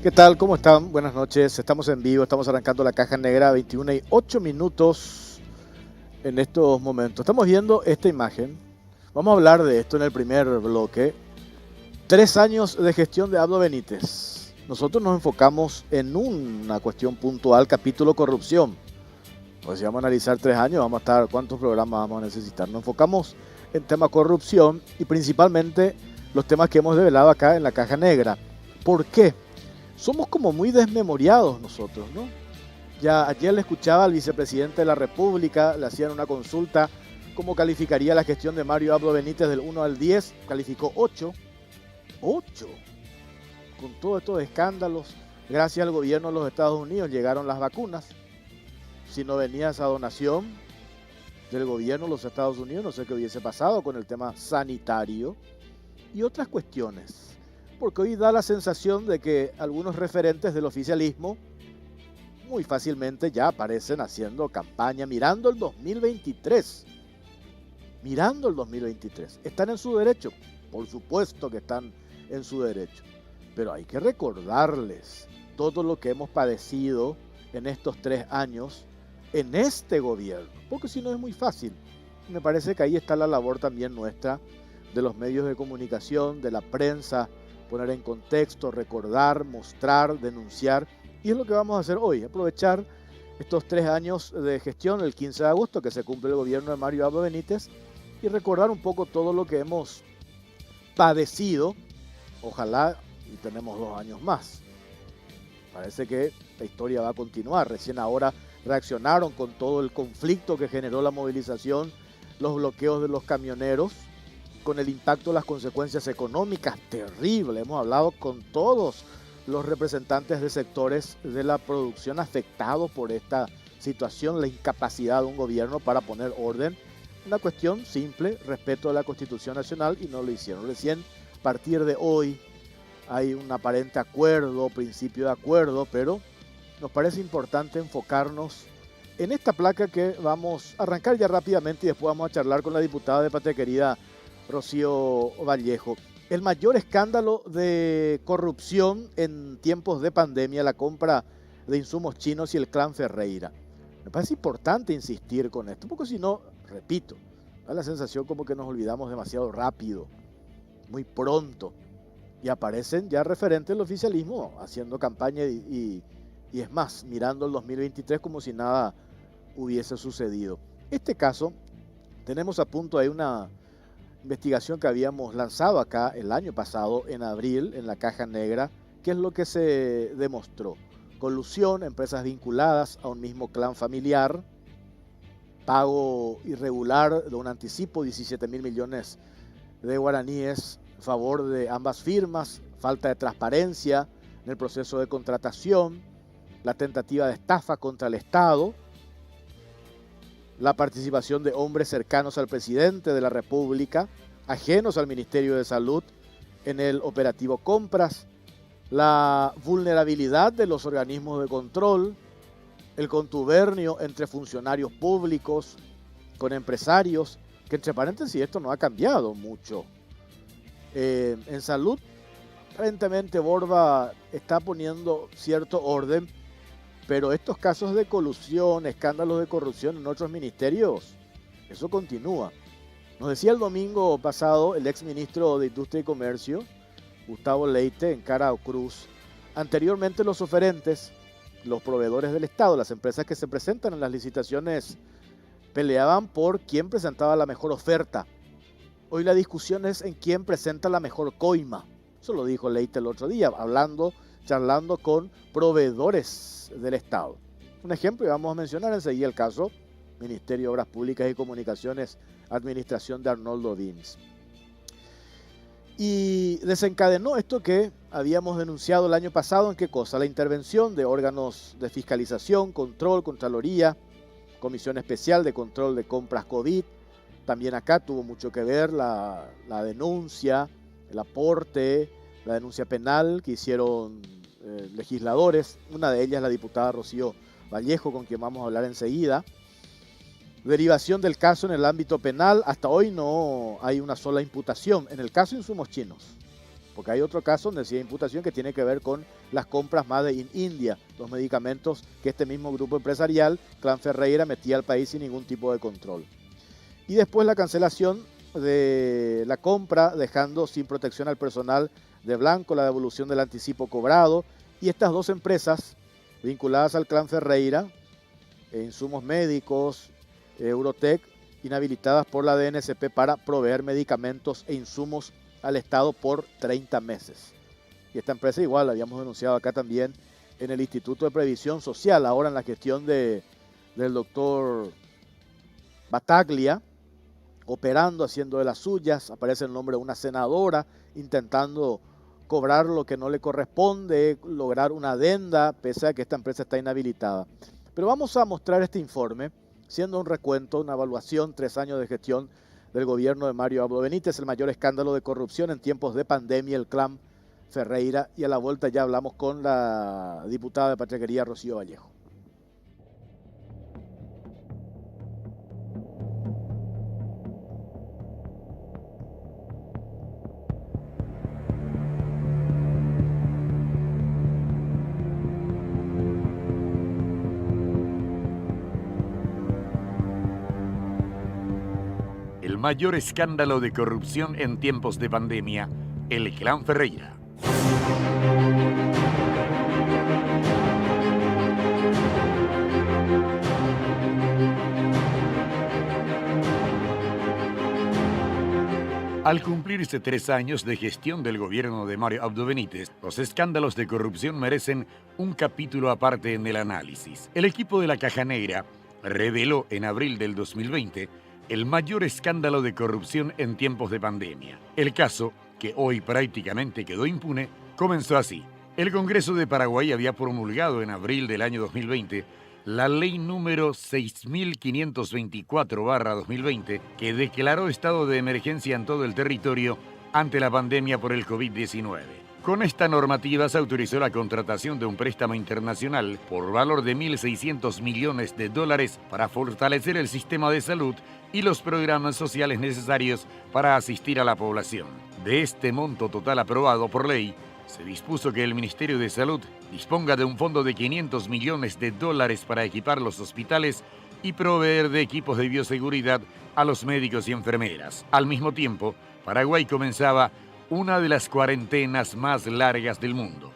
¿Qué tal? ¿Cómo están? Buenas noches. Estamos en vivo, estamos arrancando la caja negra, 21:08 en estos momentos. Estamos viendo esta imagen. Vamos a hablar de esto en el primer bloque. 3 años de gestión de Abdo Benítez. Nosotros nos enfocamos en una cuestión puntual, capítulo corrupción. Pues si vamos a analizar 3 años, vamos a estar, ¿cuántos programas vamos a necesitar? Nos enfocamos en tema corrupción y principalmente los temas que hemos develado acá en la caja negra. ¿Por qué? Somos como muy desmemoriados nosotros, ¿no? Ya ayer le escuchaba al vicepresidente de la República, le hacían una consulta, ¿cómo calificaría la gestión de Mario Abdo Benítez del 1 al 10? Calificó 8. 8. Con todos estos escándalos, gracias al gobierno de los Estados Unidos llegaron las vacunas. Si no venía esa donación del gobierno de los Estados Unidos, no sé qué hubiese pasado con el tema sanitario y otras cuestiones. Porque hoy da la sensación de que algunos referentes del oficialismo muy fácilmente ya aparecen haciendo campaña mirando el 2023. Mirando el 2023. ¿Están en su derecho? Por supuesto que están en su derecho. Pero hay que recordarles todo lo que hemos padecido en estos 3 años en este gobierno. Porque si no es muy fácil. Me parece que ahí está la labor también nuestra, de los medios de comunicación, de la prensa, poner en contexto, recordar, mostrar, denunciar. Y es lo que vamos a hacer hoy, aprovechar estos 3 años de gestión, el 15 de agosto, que se cumple el gobierno de Mario Abdo Benítez, y recordar un poco todo lo que hemos padecido. Ojalá y tenemos 2 años más. Parece que la historia va a continuar. Recién ahora reaccionaron con todo el conflicto que generó la movilización, los bloqueos de los camioneros, con el impacto de las consecuencias económicas terribles. Hemos hablado con todos los representantes de sectores de la producción afectados por esta situación, la incapacidad de un gobierno para poner orden. Una cuestión simple, respeto a la Constitución Nacional, y no lo hicieron. Recién, a partir de hoy, hay un aparente acuerdo, principio de acuerdo, pero nos parece importante enfocarnos en esta placa que vamos a arrancar ya rápidamente y después vamos a charlar con la diputada de Patria Querida, Rocío Vallejo. El mayor escándalo de corrupción en tiempos de pandemia, la compra de insumos chinos y el clan Ferreira. Me parece importante insistir con esto, porque si no, repito, da la sensación como que nos olvidamos demasiado rápido, muy pronto, y aparecen ya referentes del oficialismo haciendo campaña y es más, mirando el 2023 como si nada hubiese sucedido. Este caso, tenemos a punto ahí una investigación que habíamos lanzado acá el año pasado, en abril, en la caja negra. ¿Qué es lo que se demostró? Colusión, empresas vinculadas a un mismo clan familiar, pago irregular de un anticipo, 17.000 millones de guaraníes a favor de ambas firmas, falta de transparencia en el proceso de contratación, la tentativa de estafa contra el Estado, la participación de hombres cercanos al presidente de la República, ajenos al Ministerio de Salud, en el operativo Compras, la vulnerabilidad de los organismos de control, el contubernio entre funcionarios públicos con empresarios, que entre paréntesis esto no ha cambiado mucho. En salud, aparentemente Borba está poniendo cierto orden, pero estos casos de colusión, escándalos de corrupción en otros ministerios, eso continúa. Nos decía el domingo pasado el exministro de Industria y Comercio, Gustavo Leite, en Cara Cruz, anteriormente los oferentes, los proveedores del Estado, las empresas que se presentan en las licitaciones, peleaban por quién presentaba la mejor oferta. Hoy la discusión es en quién presenta la mejor coima. Eso lo dijo Leite el otro día, charlando con proveedores del Estado. Un ejemplo, y vamos a mencionar enseguida el caso, Ministerio de Obras Públicas y Comunicaciones, administración de Arnoldo Dins. Y desencadenó esto que habíamos denunciado el año pasado, ¿en qué cosa? La intervención de órganos de fiscalización, control, Contraloría, Comisión Especial de Control de Compras COVID. También acá tuvo mucho que ver la denuncia, el aporte, la denuncia penal que hicieron legisladores, una de ellas la diputada Rocío Vallejo, con quien vamos a hablar enseguida. Derivación del caso en el ámbito penal, hasta hoy no hay una sola imputación en el caso de insumos chinos. porque hay otro caso donde sí hay imputación que tiene que ver con las compras Made in India, los medicamentos que este mismo grupo empresarial, Clan Ferreira, metía al país sin ningún tipo de control. Y después la cancelación de la compra, dejando sin protección al personal de Blanco, la devolución del anticipo cobrado, y estas dos empresas vinculadas al Clan Ferreira, insumos médicos, Eurotec, inhabilitadas por la DNCP para proveer medicamentos e insumos al Estado por 30 meses. Y esta empresa igual, la habíamos denunciado acá también en el Instituto de Previsión Social, ahora en la gestión del doctor Bataglia, operando, haciendo de las suyas. Aparece el nombre de una senadora intentando cobrar lo que no le corresponde, lograr una adenda, pese a que esta empresa está inhabilitada. Pero vamos a mostrar este informe, siendo un recuento, una evaluación, 3 años de gestión del gobierno de Mario Abdo Benítez, el mayor escándalo de corrupción en tiempos de pandemia, el Clan Ferreira, y a la vuelta ya hablamos con la diputada de Pachaquería, Rocío Vallejo. El mayor escándalo de corrupción en tiempos de pandemia, el Clan Ferreira. Al cumplirse 3 años de gestión del gobierno de Mario Abdo Benítez, los escándalos de corrupción merecen un capítulo aparte en el análisis. El equipo de la Caja Negra reveló en abril del 2020 el mayor escándalo de corrupción en tiempos de pandemia. El caso, que hoy prácticamente quedó impune, comenzó así. El Congreso de Paraguay había promulgado en abril del año 2020 la ley número 6524/2020, que declaró estado de emergencia en todo el territorio ante la pandemia por el COVID-19. Con esta normativa se autorizó la contratación de un préstamo internacional por valor de $1.600 millones para fortalecer el sistema de salud y los programas sociales necesarios para asistir a la población. De este monto total aprobado por ley, se dispuso que el Ministerio de Salud disponga de un fondo de $500 millones para equipar los hospitales y proveer de equipos de bioseguridad a los médicos y enfermeras. Al mismo tiempo, Paraguay comenzaba una de las cuarentenas más largas del mundo.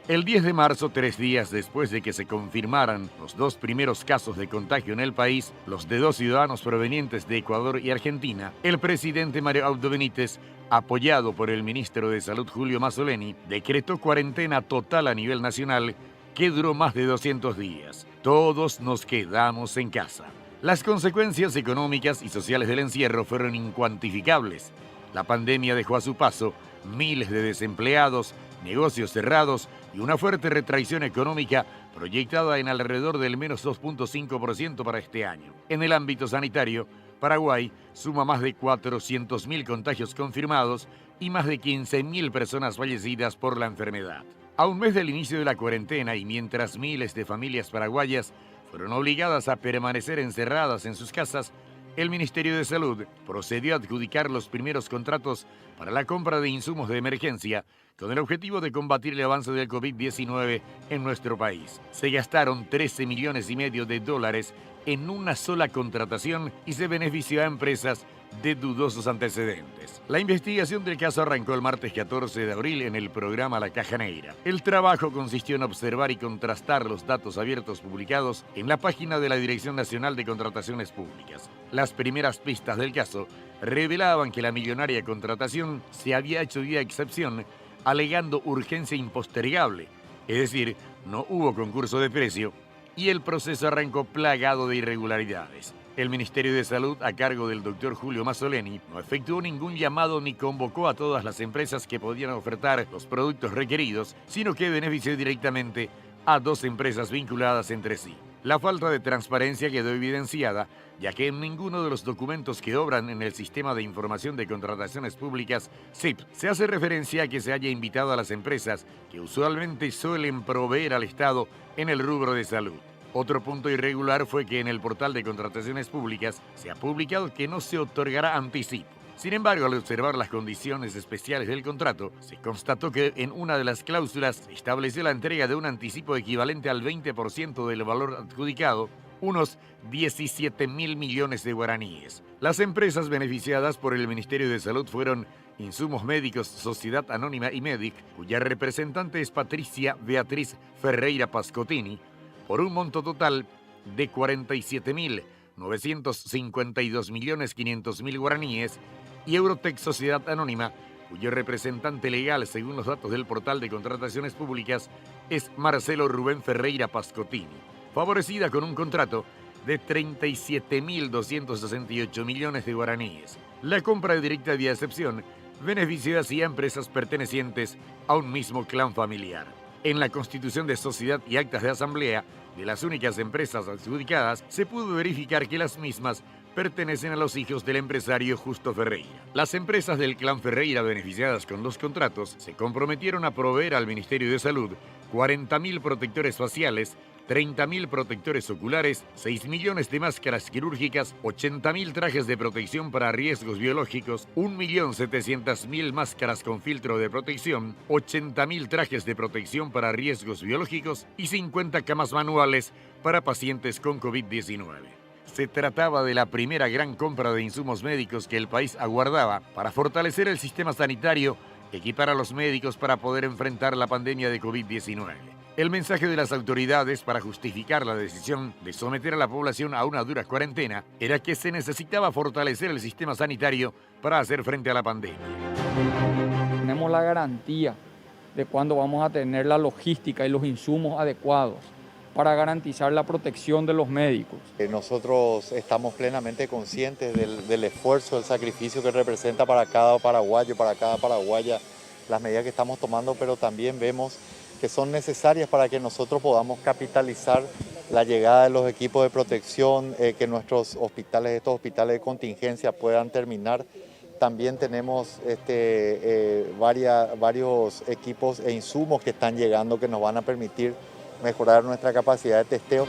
El 10 de marzo, 3 días después de que se confirmaran los 2 primeros casos de contagio en el país, los de 2 ciudadanos provenientes de Ecuador y Argentina, el presidente Mario Abdo Benítez, apoyado por el ministro de Salud Julio Mazzoleni, decretó cuarentena total a nivel nacional que duró más de 200 días. Todos nos quedamos en casa. Las consecuencias económicas y sociales del encierro fueron incuantificables. La pandemia dejó a su paso miles de desempleados, negocios cerrados y una fuerte retracción económica proyectada en alrededor del menos 2.5% para este año. En el ámbito sanitario, Paraguay suma más de 400.000 contagios confirmados y más de 15.000 personas fallecidas por la enfermedad. A un mes del inicio de la cuarentena y mientras miles de familias paraguayas fueron obligadas a permanecer encerradas en sus casas, el Ministerio de Salud procedió a adjudicar los primeros contratos para la compra de insumos de emergencia con el objetivo de combatir el avance del COVID-19 en nuestro país. Se gastaron $13,5 millones en una sola contratación y se benefició a empresas de dudosos antecedentes. La investigación del caso arrancó el martes 14 de abril en el programa La Caja Negra. El trabajo consistió en observar y contrastar los datos abiertos publicados en la página de la Dirección Nacional de Contrataciones Públicas. Las primeras pistas del caso revelaban que la millonaria contratación se había hecho vía excepción, alegando urgencia impostergable, es decir, no hubo concurso de precio y el proceso arrancó plagado de irregularidades. El Ministerio de Salud, a cargo del doctor Julio Mazzoleni, no efectuó ningún llamado ni convocó a todas las empresas que podían ofertar los productos requeridos, sino que benefició directamente a 2 empresas vinculadas entre sí. La falta de transparencia quedó evidenciada, ya que en ninguno de los documentos que obran en el Sistema de Información de Contrataciones Públicas, SIP, se hace referencia a que se haya invitado a las empresas que usualmente suelen proveer al Estado en el rubro de salud. Otro punto irregular fue que en el portal de contrataciones públicas se ha publicado que no se otorgará anticipo. Sin embargo, al observar las condiciones especiales del contrato, se constató que en una de las cláusulas se estableció la entrega de un anticipo equivalente al 20% del valor adjudicado, unos 17.000 millones de guaraníes. Las empresas beneficiadas por el Ministerio de Salud fueron Insumos Médicos Sociedad Anónima y Medic, cuya representante es Patricia Beatriz Ferreira Pascotini, por un monto total de 47.952.500.000 guaraníes, y Eurotech Sociedad Anónima, cuyo representante legal, según los datos del portal de contrataciones públicas, es Marcelo Rubén Ferreira Pascotini, favorecida con un contrato de 37.268 millones de guaraníes. La compra directa vía excepción benefició así a empresas pertenecientes a un mismo clan familiar. En la constitución de sociedad y actas de asamblea de las únicas empresas adjudicadas, se pudo verificar que las mismas pertenecen a los hijos del empresario Justo Ferreira. Las empresas del clan Ferreira beneficiadas con los contratos se comprometieron a proveer al Ministerio de Salud 40.000 protectores faciales, 30.000 protectores oculares, 6 millones de máscaras quirúrgicas, 80.000 trajes de protección para riesgos biológicos, 1.700.000 máscaras con filtro de protección, 80.000 trajes de protección para riesgos biológicos y 50 camas manuales para pacientes con COVID-19. Se trataba de la primera gran compra de insumos médicos que el país aguardaba para fortalecer el sistema sanitario, equipar a los médicos para poder enfrentar la pandemia de COVID-19. El mensaje de las autoridades para justificar la decisión de someter a la población a una dura cuarentena era que se necesitaba fortalecer el sistema sanitario para hacer frente a la pandemia. Tenemos la garantía de cuándo vamos a tener la logística y los insumos adecuados para garantizar la protección de los médicos. Nosotros estamos plenamente conscientes del esfuerzo, del sacrificio que representa para cada paraguayo, para cada paraguaya, las medidas que estamos tomando, pero también vemos que son necesarias para que nosotros podamos capitalizar la llegada de los equipos de protección, que nuestros hospitales, estos hospitales de contingencia puedan terminar. También tenemos varios equipos e insumos que están llegando que nos van a permitir mejorar nuestra capacidad de testeo.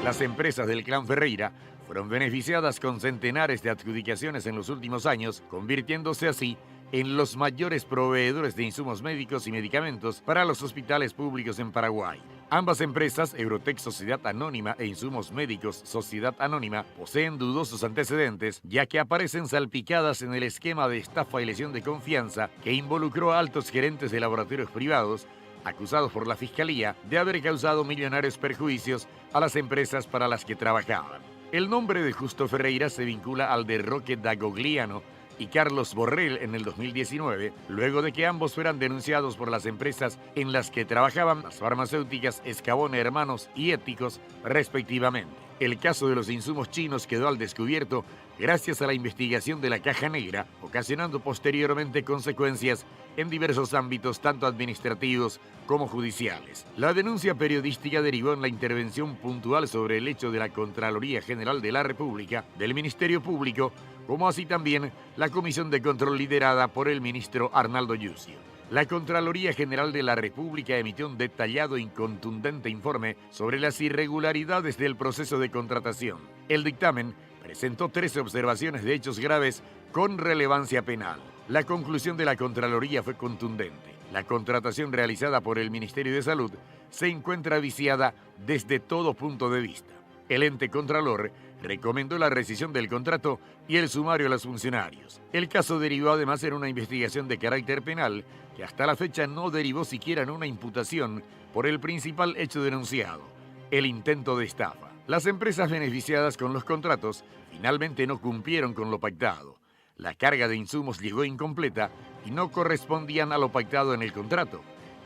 Las empresas del clan Ferreira fueron beneficiadas con centenares de adjudicaciones en los últimos años, convirtiéndose así en los mayores proveedores de insumos médicos y medicamentos para los hospitales públicos en Paraguay. Ambas empresas, Eurotech Sociedad Anónima e Insumos Médicos Sociedad Anónima, poseen dudosos antecedentes, ya que aparecen salpicadas en el esquema de estafa y lesión de confianza que involucró a altos gerentes de laboratorios privados, acusados por la Fiscalía de haber causado millonarios perjuicios a las empresas para las que trabajaban. El nombre de Justo Ferreira se vincula al de Roque Dagogliano y Carlos Borrell en el 2019, luego de que ambos fueran denunciados por las empresas en las que trabajaban, las farmacéuticas Escabone Hermanos y Éticos, respectivamente. El caso de los insumos chinos quedó al descubierto gracias a la investigación de la Caja Negra, ocasionando posteriormente consecuencias en diversos ámbitos, tanto administrativos como judiciales. La denuncia periodística derivó en la intervención puntual sobre el hecho de la Contraloría General de la República, del Ministerio Público, como así también la Comisión de Control liderada por el ministro Arnaldo Yucio. La Contraloría General de la República emitió un detallado y contundente informe sobre las irregularidades del proceso de contratación. El dictamen presentó 13 observaciones de hechos graves con relevancia penal. La conclusión de la Contraloría fue contundente. La contratación realizada por el Ministerio de Salud se encuentra viciada desde todo punto de vista. El ente contralor recomendó la rescisión del contrato y el sumario a los funcionarios. El caso derivó además en una investigación de carácter penal que hasta la fecha no derivó siquiera en una imputación por el principal hecho denunciado, el intento de estafa. Las empresas beneficiadas con los contratos finalmente no cumplieron con lo pactado. La carga de insumos llegó incompleta y no correspondían a lo pactado en el contrato.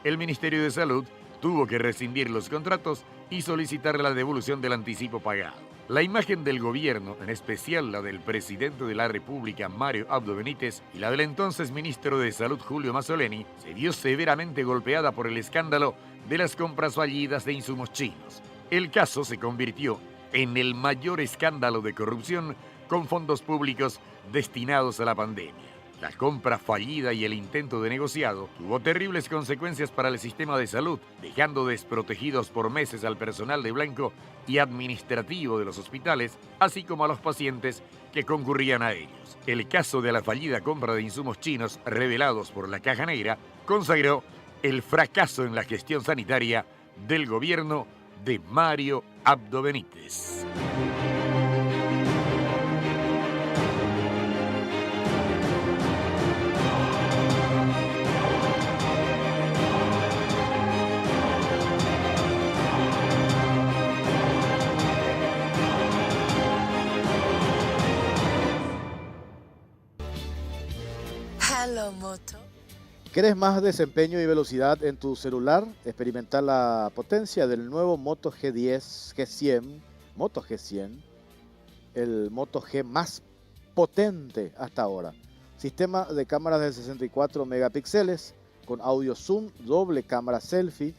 El Ministerio de Salud tuvo que rescindir los contratos y solicitar la devolución del anticipo pagado. La imagen del gobierno, en especial la del presidente de la República, Mario Abdo Benítez, y la del entonces ministro de Salud, Julio Mazzoleni, se vio severamente golpeada por el escándalo de las compras fallidas de insumos chinos. El caso se convirtió en el mayor escándalo de corrupción con fondos públicos destinados a la pandemia. La compra fallida y el intento de negociado tuvo terribles consecuencias para el sistema de salud, dejando desprotegidos por meses al personal de Blanco y administrativo de los hospitales, así como a los pacientes que concurrían a ellos. El caso de la fallida compra de insumos chinos revelados por la Caja Negra consagró el fracaso en la gestión sanitaria del gobierno de Mario Abdo Benítez. Hello, Moto. ¿Quieres más desempeño y velocidad en tu celular? Experimentar la potencia del nuevo Moto G10, G100, Moto G100, el Moto G más potente hasta ahora. Sistema de cámaras de 64 megapíxeles con audio zoom, doble cámara selfie,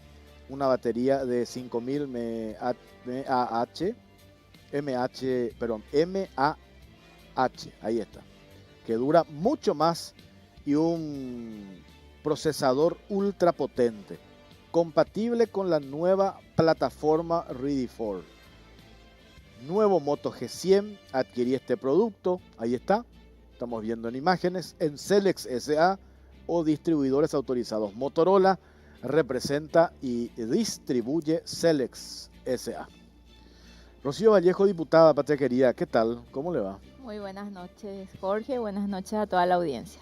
una batería de 5000 mAh, ahí está, que dura mucho más, y un procesador ultra potente, compatible con la nueva plataforma Ready For. Nuevo Moto G100, adquirí este producto, ahí está, estamos viendo en imágenes, en Celex S.A. o distribuidores autorizados. Motorola representa y distribuye Celex S.A. Rocío Vallejo, diputada, patria querida, ¿qué tal? ¿Cómo le va? Muy buenas noches, Jorge, buenas noches a toda la audiencia.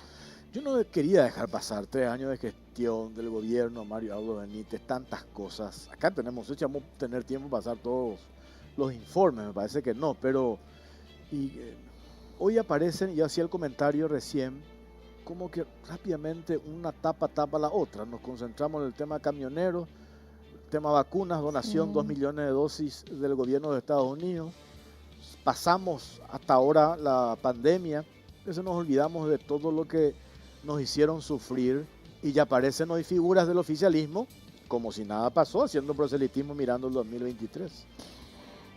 Yo no quería dejar pasar 3 años de gestión del gobierno Mario Abdo Benítez, tantas cosas. Acá tenemos, vamos a tener tiempo para pasar todos los informes, me parece que no, pero hoy aparecen, y hacía el comentario recién, como que rápidamente una tapa la otra. Nos concentramos en el tema camioneros, el tema vacunas, donación, 2 millones de dosis del gobierno de Estados Unidos. Pasamos hasta ahora la pandemia, eso nos olvidamos de todo lo que nos hicieron sufrir, y ya aparecen hoy figuras del oficialismo como si nada pasó, haciendo proselitismo mirando el 2023.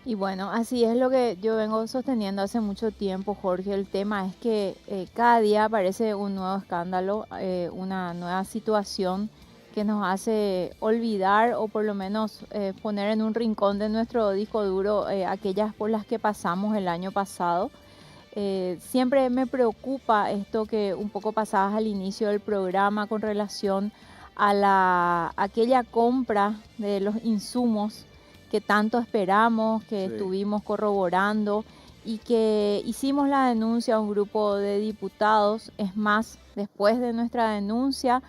Y bueno, así es lo que yo vengo sosteniendo hace mucho tiempo, Jorge. El tema es que cada día aparece un nuevo escándalo, una nueva situación que nos hace olvidar, o por lo menos poner en un rincón de nuestro disco duro aquellas por las que pasamos el año pasado. Siempre me preocupa esto que un poco pasabas al inicio del programa con relación a aquella compra de los insumos que tanto esperamos, que estuvimos corroborando, y que hicimos la denuncia a un grupo de diputados. Es más, después de nuestra denuncia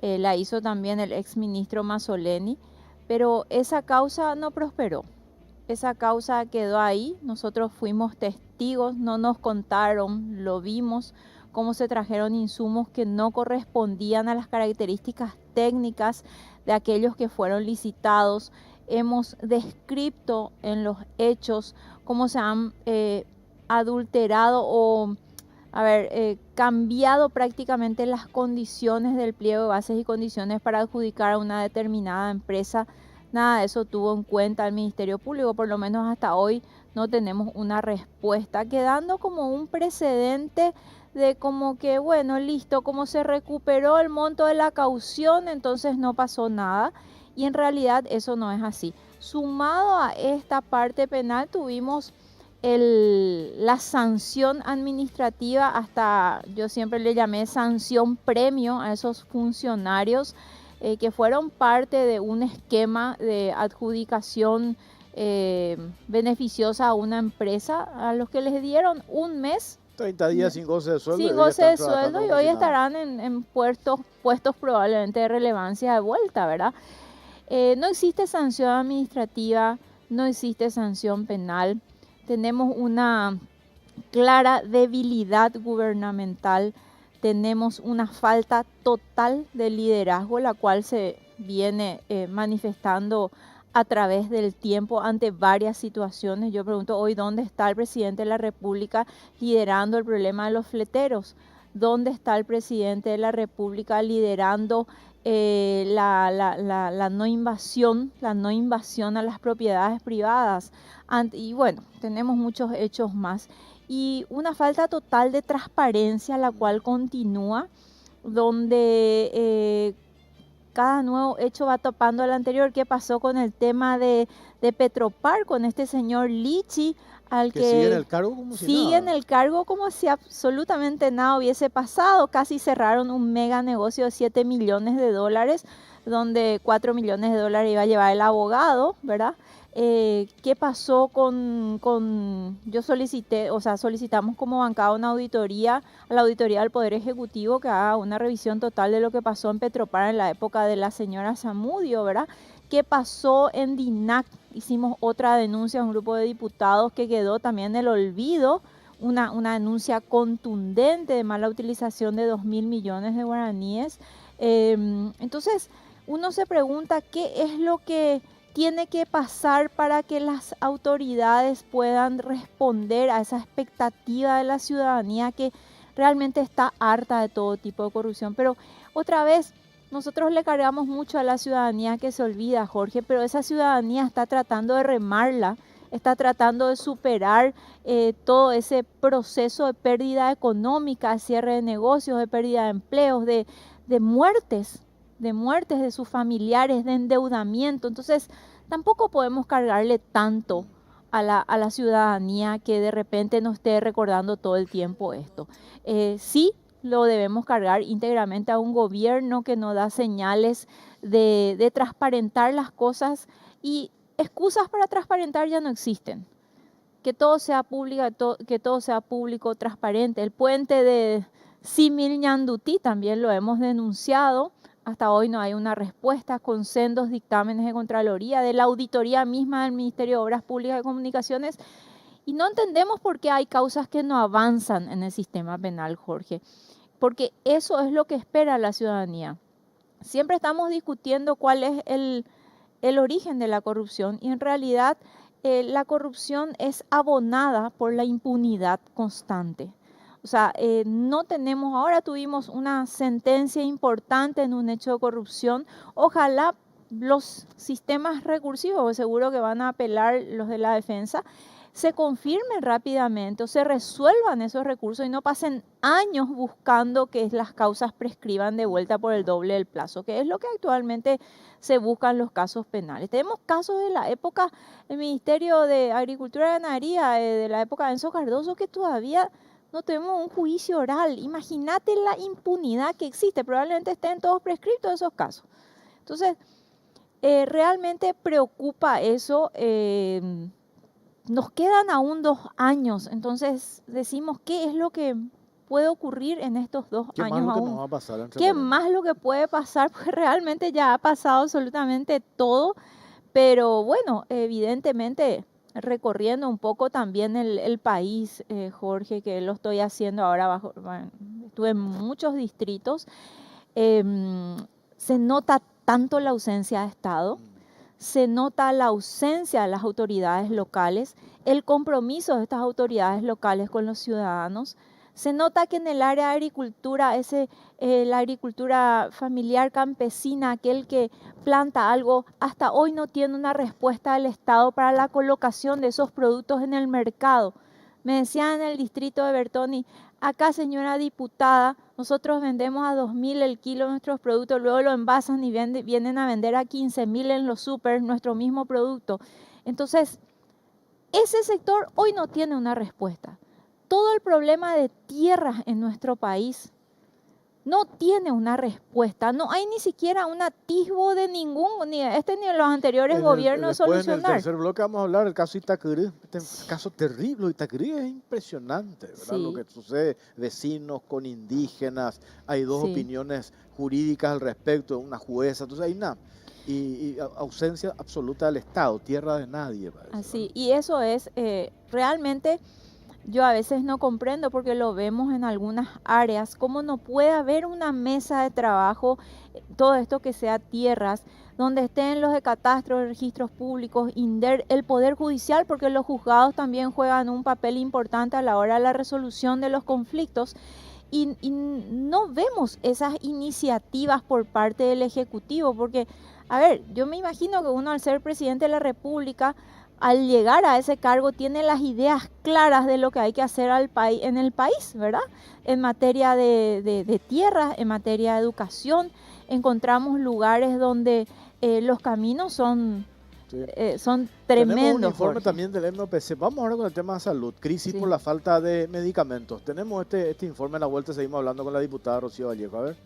la hizo también el exministro Mazzoleni, pero esa causa no prosperó. Esa causa quedó ahí, nosotros fuimos testigos, no nos contaron, lo vimos, cómo se trajeron insumos que no correspondían a las características técnicas de aquellos que fueron licitados. Hemos descrito en los hechos cómo se han adulterado o cambiado prácticamente las condiciones del pliego de bases y condiciones para adjudicar a una determinada empresa. Nada de eso tuvo en cuenta el Ministerio Público, por lo menos hasta hoy no tenemos una respuesta, quedando como un precedente de como que, bueno, listo, como se recuperó el monto de la caución, entonces no pasó nada, y en realidad eso no es así. Sumado a esta parte penal tuvimos la sanción administrativa, hasta yo siempre le llamé sanción premio a esos funcionarios que fueron parte de un esquema de adjudicación beneficiosa a una empresa, a los que les dieron un mes. 30 días sin goce de sueldo. Sin goce de sueldo, y hoy estarán en puestos probablemente de relevancia de vuelta, ¿verdad? No existe sanción administrativa, no existe sanción penal. Tenemos una clara debilidad gubernamental. Tenemos una falta total de liderazgo, la cual se viene manifestando a través del tiempo ante varias situaciones. Yo pregunto hoy, ¿dónde está el presidente de la República liderando el problema de los fleteros? ¿Dónde está el presidente de la República liderando la no invasión, a las propiedades privadas. Y bueno, tenemos muchos hechos más. Y una falta total de transparencia, la cual continúa, donde cada nuevo hecho va tapando al anterior. ¿Qué pasó con el tema de Petropar, con este señor Lichi, al Que sigue en que el cargo como si sigue en nada. el cargo como si absolutamente nada hubiese pasado? Casi cerraron un mega negocio de 7 millones de dólares, donde 4 millones de dólares iba a llevar el abogado, ¿verdad? ¿Qué pasó yo solicité, o sea, solicitamos como bancada una auditoría a la Auditoría del Poder Ejecutivo que haga una revisión total de lo que pasó en Petropar en la época de la señora Zamudio, ¿verdad? ¿Qué pasó en DINAC? Hicimos otra denuncia, un grupo de diputados que quedó también en el olvido, una denuncia contundente de mala utilización de 2.000 millones de guaraníes. Entonces, uno se pregunta qué es lo que tiene que pasar para que las autoridades puedan responder a esa expectativa de la ciudadanía que realmente está harta de todo tipo de corrupción. Pero otra vez, nosotros le cargamos mucho a la ciudadanía que se olvida, Jorge, pero esa ciudadanía está tratando de remarla, está tratando de superar todo ese proceso de pérdida económica, de cierre de negocios, de pérdida de empleos, de muertes de sus familiares, de endeudamiento. Entonces, tampoco podemos cargarle tanto a la ciudadanía que de repente nos esté recordando todo el tiempo esto. Sí, lo debemos cargar íntegramente a un gobierno que no da señales de transparentar las cosas, y excusas para transparentar ya no existen. Que todo sea público, que todo sea público, transparente. El puente de Simil Ñandutí también lo hemos denunciado. Hasta hoy no hay una respuesta, con sendos dictámenes de Contraloría, de la auditoría misma del Ministerio de Obras Públicas y Comunicaciones, y no entendemos por qué hay causas que no avanzan en el sistema penal, Jorge, porque eso es lo que espera la ciudadanía. Siempre estamos discutiendo cuál es el origen de la corrupción, y en realidad la corrupción es abonada por la impunidad constante. O sea, no tenemos, ahora tuvimos una sentencia importante en un hecho de corrupción. Ojalá los sistemas recursivos, seguro que van a apelar los de la defensa, se confirmen rápidamente o se resuelvan esos recursos y no pasen años buscando que las causas prescriban de vuelta por el doble del plazo, que es lo que actualmente se busca en los casos penales. Tenemos casos de la época del Ministerio de Agricultura y Ganadería, de la época de Enzo Cardoso, que todavía no tenemos un juicio oral. Imagínate la impunidad que existe, probablemente estén todos prescritos esos casos. Entonces, realmente preocupa eso. Nos quedan aún 2 años, entonces decimos, ¿qué es lo que puede ocurrir en estos 2 ¿Qué años más lo que aún? nos va a pasar? Entre ¿Qué paréntesis? más lo que puede pasar? Porque realmente ya ha pasado absolutamente todo, pero bueno, evidentemente recorriendo un poco también el país, Jorge, que lo estoy haciendo ahora estuve en muchos distritos, se nota tanto la ausencia de Estado, se nota la ausencia de las autoridades locales, el compromiso de estas autoridades locales con los ciudadanos. Se nota que en el área de agricultura, la agricultura familiar campesina, aquel que planta algo, hasta hoy no tiene una respuesta del Estado para la colocación de esos productos en el mercado. Me decían en el distrito de Bertoni, acá señora diputada, nosotros vendemos a 2.000 el kilo nuestros productos, luego lo envasan y vienen a vender a 15.000 en los súper nuestro mismo producto. Entonces, ese sector hoy no tiene una respuesta. Todo el problema de tierras en nuestro país no tiene una respuesta. No hay ni siquiera un atisbo de ni este ni de los anteriores gobiernos de Después, en el solucionar. tercer bloque, vamos a hablar del caso Itacurú. Este caso terrible. Itacurú es impresionante, ¿verdad? Sí. Lo que sucede, vecinos con indígenas, hay 2 Sí. opiniones jurídicas al respecto, una jueza, entonces hay nada. Y ausencia absoluta del Estado, tierra de nadie, parece, Así, ¿verdad? y eso es realmente, yo a veces no comprendo, porque lo vemos en algunas áreas, cómo no puede haber una mesa de trabajo, todo esto que sea tierras, donde estén los de catastro, registros públicos, el Poder Judicial, porque los juzgados también juegan un papel importante a la hora de la resolución de los conflictos, y no vemos esas iniciativas por parte del Ejecutivo, porque, a ver, yo me imagino que uno al ser presidente de la República, al llegar a ese cargo, tiene las ideas claras de lo que hay que hacer en el país, ¿verdad? En materia de tierras, en materia de educación, encontramos lugares donde los caminos son Sí. son Tenemos un tremendos, informe Jorge. también del MPC. Vamos ahora con el tema de salud, crisis Sí. por la falta de medicamentos. Tenemos este informe, a la vuelta seguimos hablando con la diputada Rocío Vallejo. A ver.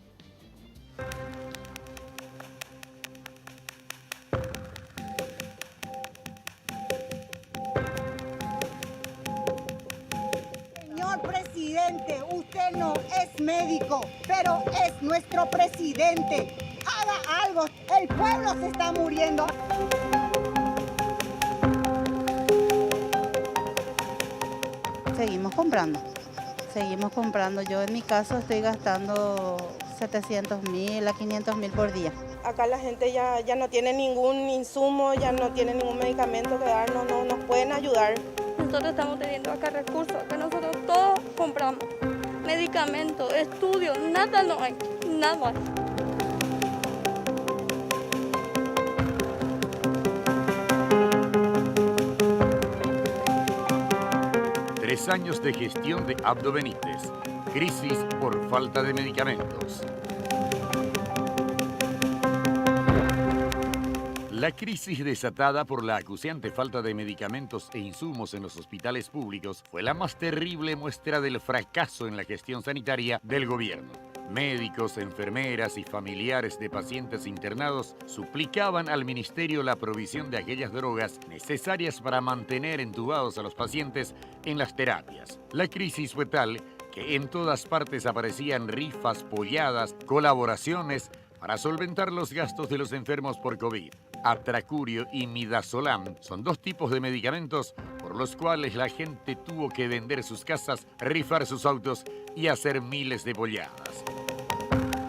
Señor presidente, usted no es médico, pero es nuestro presidente. Haga algo, el pueblo se está muriendo. Seguimos comprando. Yo en mi caso estoy gastando 700.000 a 500.000 por día. Acá la gente ya no tiene ningún insumo, ya no tiene ningún medicamento que darnos, no nos pueden ayudar. Nosotros estamos teniendo acá recursos, acá nosotros todos compramos medicamentos, estudios, nada no hay, nada. 3 años de gestión de Abdo Benítez. Crisis por falta de medicamentos. La crisis desatada por la acuciante falta de medicamentos e insumos en los hospitales públicos fue la más terrible muestra del fracaso en la gestión sanitaria del gobierno. Médicos, enfermeras y familiares de pacientes internados suplicaban al ministerio la provisión de aquellas drogas necesarias para mantener entubados a los pacientes en las terapias. La crisis fue tal que en todas partes aparecían rifas, polladas, colaboraciones para solventar los gastos de los enfermos por COVID. Atracurio y midazolam son 2 tipos de medicamentos por los cuales la gente tuvo que vender sus casas, rifar sus autos y hacer miles de polladas.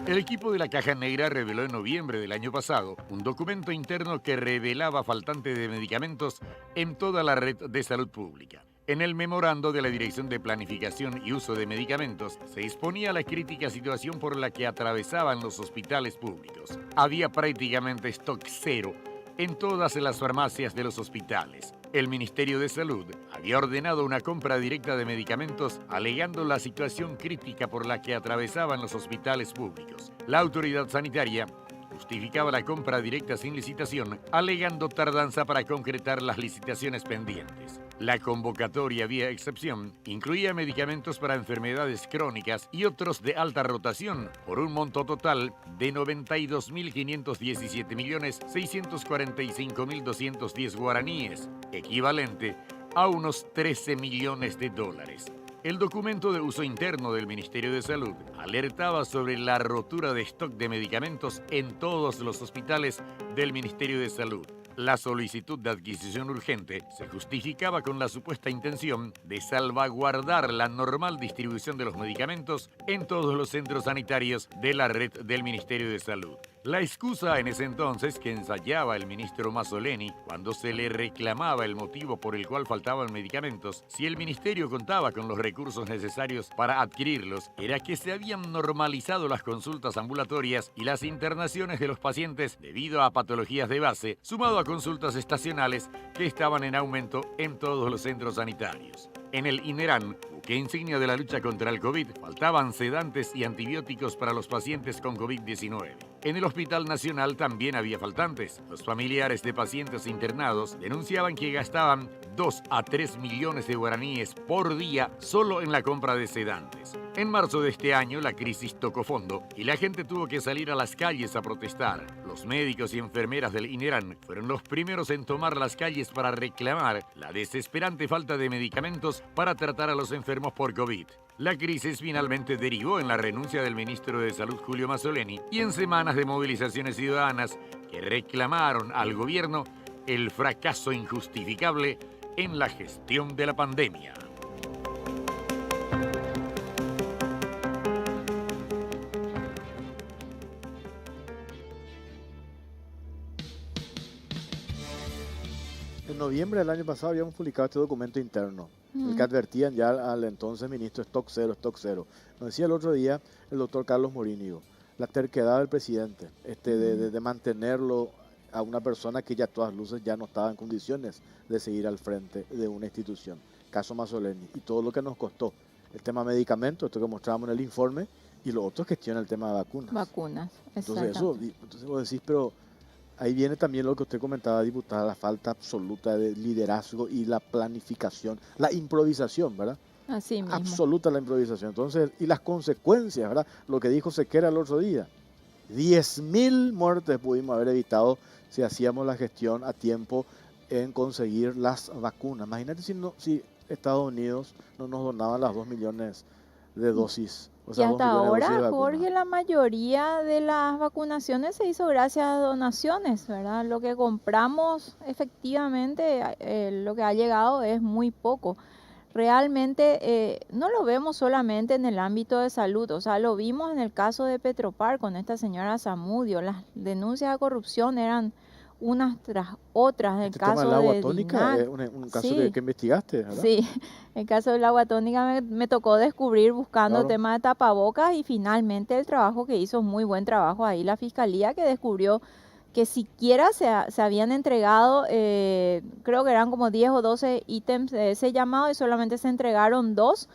El equipo de la Caja Negra reveló en noviembre del año pasado un documento interno que revelaba faltante de medicamentos en toda la red de salud pública. En el memorando de la Dirección de Planificación y Uso de Medicamentos se exponía la crítica situación por la que atravesaban los hospitales públicos. Había prácticamente stock cero en todas las farmacias de los hospitales. El Ministerio de Salud había ordenado una compra directa de medicamentos alegando la situación crítica por la que atravesaban los hospitales públicos. La autoridad sanitaria justificaba la compra directa sin licitación, alegando tardanza para concretar las licitaciones pendientes. La convocatoria vía excepción incluía medicamentos para enfermedades crónicas y otros de alta rotación por un monto total de 92.517.645.210 guaraníes, equivalente a unos 13 millones de dólares. El documento de uso interno del Ministerio de Salud alertaba sobre la rotura de stock de medicamentos en todos los hospitales del Ministerio de Salud. La solicitud de adquisición urgente se justificaba con la supuesta intención de salvaguardar la normal distribución de los medicamentos en todos los centros sanitarios de la red del Ministerio de Salud. La excusa en ese entonces que ensayaba el ministro Mazzoleni cuando se le reclamaba el motivo por el cual faltaban medicamentos, si el ministerio contaba con los recursos necesarios para adquirirlos, era que se habían normalizado las consultas ambulatorias y las internaciones de los pacientes debido a patologías de base, sumado a consultas estacionales que estaban en aumento en todos los centros sanitarios. En el INERAN, buque insignia de la lucha contra el COVID, faltaban sedantes y antibióticos para los pacientes con COVID-19. En el Hospital Nacional también había faltantes. Los familiares de pacientes internados denunciaban que gastaban 2 a 3 millones de guaraníes por día solo en la compra de sedantes. En marzo de este año, la crisis tocó fondo y la gente tuvo que salir a las calles a protestar. Los médicos y enfermeras del INERAN fueron los primeros en tomar las calles para reclamar la desesperante falta de medicamentos para tratar a los enfermos por COVID. La crisis finalmente derivó en la renuncia del ministro de Salud Julio Mazzoleni y en semanas de movilizaciones ciudadanas que reclamaron al gobierno el fracaso injustificable en la gestión de la pandemia. En noviembre del año pasado habíamos publicado este documento interno. el que advertían ya al entonces ministro stock cero, stock cero. Nos decía el otro día el doctor Carlos Morínigo, la terquedad del presidente, de mantenerlo a una persona que ya a todas luces ya no estaba en condiciones de seguir al frente de una institución. Caso Mazzoleni, y todo lo que nos costó. El tema medicamentos, esto que mostrábamos en el informe, y lo otro es gestión el tema de vacunas. Vacunas, entonces vos decís, pero ahí viene también lo que usted comentaba, diputada, la falta absoluta de liderazgo y la planificación, la improvisación, ¿verdad? Así mismo. Absoluta la improvisación. Entonces, y las consecuencias, ¿verdad? Lo que dijo Sequera el otro día. 10.000 muertes pudimos haber evitado si hacíamos la gestión a tiempo en conseguir las vacunas. Imagínate si Estados Unidos no nos donaban las 2 millones de dosis. O sea, y hasta ahora, Jorge, vacuna. la mayoría de las vacunaciones se hizo gracias a donaciones, ¿verdad? Lo que compramos, efectivamente, lo que ha llegado es muy poco. Realmente no lo vemos solamente en el ámbito de salud, o sea, lo vimos en el caso de Petropar con esta señora Zamudio. Las denuncias de corrupción eran unas tras otras. En el caso tema del agua de tónica Dinac, es un caso sí, que investigaste, ¿verdad? sí, el caso del agua tónica me tocó descubrir buscando Claro. tema de tapabocas, y finalmente el trabajo que hizo, muy buen trabajo ahí la fiscalía, que descubrió que siquiera se habían entregado, creo que eran como 10 o 12 ítems de ese llamado, y solamente se entregaron 2.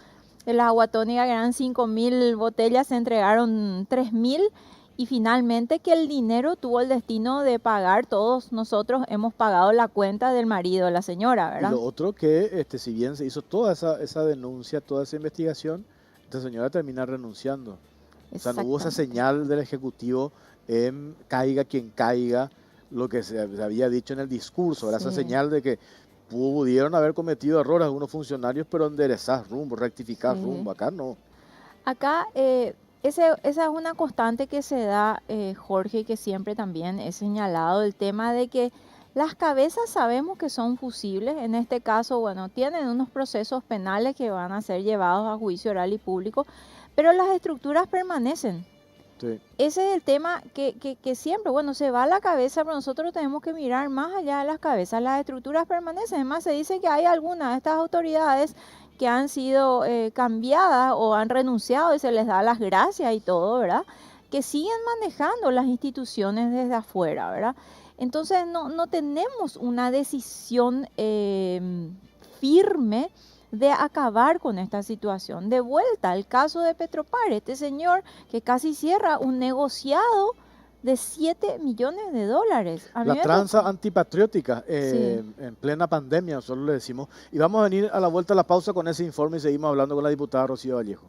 De la agua tónica, que eran 5.000 botellas, se entregaron 3.000. Y finalmente que el dinero tuvo el destino de pagar, todos nosotros hemos pagado la cuenta del marido de la señora, ¿verdad? Y lo otro que, si bien se hizo toda esa denuncia, toda esa investigación, esta señora termina renunciando. O sea, no hubo esa señal del Ejecutivo, caiga quien caiga, lo que se había dicho en el discurso, era esa señal de que pudieron haber cometido errores algunos funcionarios, pero enderezar rumbo, rectificar rumbo. Acá no. Acá esa es una constante que se da, Jorge, y que siempre también he señalado, el tema de que las cabezas sabemos que son fusibles. En este caso, bueno, tienen unos procesos penales que van a ser llevados a juicio oral y público, pero las estructuras permanecen. Sí. Ese es el tema que siempre, bueno, se va a la cabeza, pero nosotros tenemos que mirar más allá de las cabezas. Las estructuras permanecen. Además, se dice que hay algunas de estas autoridades que han sido cambiadas o han renunciado, y se les da las gracias y todo, ¿verdad? Que siguen manejando las instituciones desde afuera, ¿verdad? Entonces no tenemos una decisión firme de acabar con esta situación. De vuelta al caso de Petropar, este señor que casi cierra un negociado de $7 millones. A mí La me tranza tocó. antipatriótica en plena pandemia, nosotros le decimos. Y vamos a venir a la vuelta a la pausa con ese informe y seguimos hablando con la diputada Rocío Vallejo.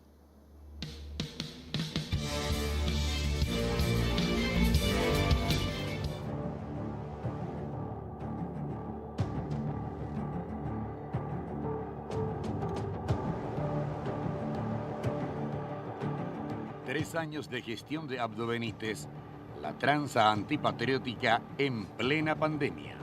Tres años de gestión de Abdo Benítez, la tranza antipatriótica en plena pandemia.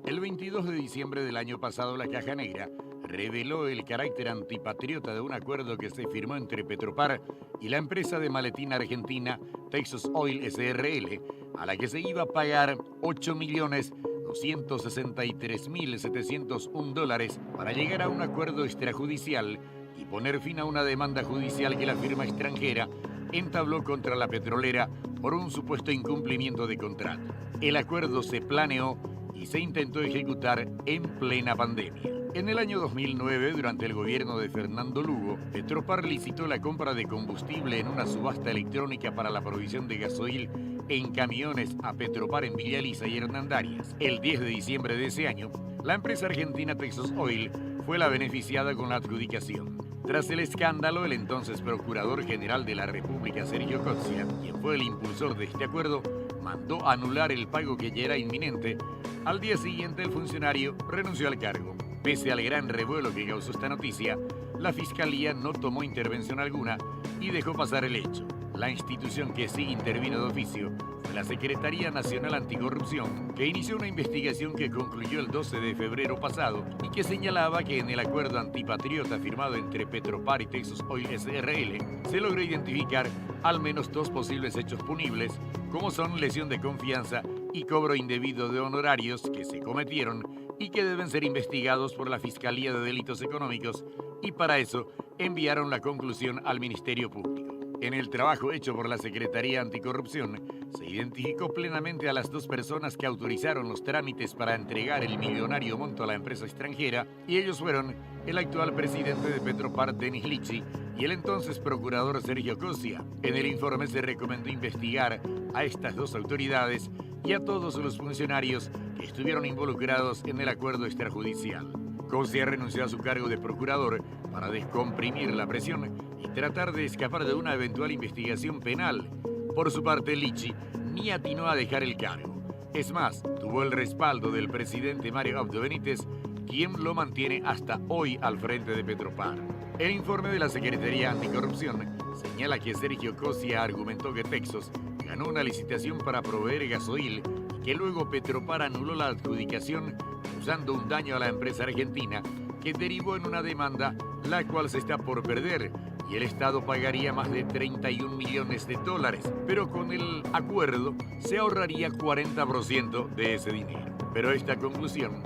El 22 de diciembre del año pasado, la Caja Negra reveló el carácter antipatriota de un acuerdo que se firmó entre Petropar y la empresa de maletín argentina Texas Oil S.R.L., a la que se iba a pagar $8.263.701 para llegar a un acuerdo extrajudicial y poner fin a una demanda judicial que la firma extranjera entabló contra la petrolera por un supuesto incumplimiento de contrato. El acuerdo se planeó y se intentó ejecutar en plena pandemia. En el año 2009, durante el gobierno de Fernando Lugo, Petropar licitó la compra de combustible en una subasta electrónica para la provisión de gasoil en camiones a Petropar en Villa Elisa y Hernandarias. El 10 de diciembre de ese año, la empresa argentina Texas Oil fue la beneficiada con la adjudicación. Tras el escándalo, el entonces Procurador General de la República, Sergio Cotzia, quien fue el impulsor de este acuerdo, mandó anular el pago que ya era inminente. Al día siguiente, el funcionario renunció al cargo. Pese al gran revuelo que causó esta noticia, la Fiscalía no tomó intervención alguna y dejó pasar el hecho. La institución que sí intervino de oficio de la Secretaría Nacional Anticorrupción, que inició una investigación que concluyó el 12 de febrero pasado y que señalaba que en el acuerdo antipatriota firmado entre Petropar y Texas Oil S.R.L. se logró identificar al menos 2 posibles hechos punibles, como son lesión de confianza y cobro indebido de honorarios que se cometieron y que deben ser investigados por la Fiscalía de Delitos Económicos, y para eso enviaron la conclusión al Ministerio Público. En el trabajo hecho por la Secretaría Anticorrupción, se identificó plenamente a las 2 personas que autorizaron los trámites para entregar el millonario monto a la empresa extranjera, y ellos fueron el actual presidente de Petropar, Denis Lichi, y el entonces procurador Sergio Cosia. En el informe se recomendó investigar a estas 2 autoridades y a todos los funcionarios que estuvieron involucrados en el acuerdo extrajudicial. Cosia renunció a su cargo de procurador para descomprimir la presión y tratar de escapar de una eventual investigación penal. Por su parte, Lichi ni atinó a dejar el cargo. Es más, tuvo el respaldo del presidente Mario Abdo Benítez, quien lo mantiene hasta hoy al frente de Petropar. El informe de la Secretaría Anticorrupción señala que Sergio Cosia argumentó que Texas ganó una licitación para proveer gasoil y que luego Petropar anuló la adjudicación, causando un daño a la empresa argentina que derivó en una demanda la cual se está por perder, y el Estado pagaría más de 31 millones de dólares, pero con el acuerdo se ahorraría 40% de ese dinero. Pero esta conclusión,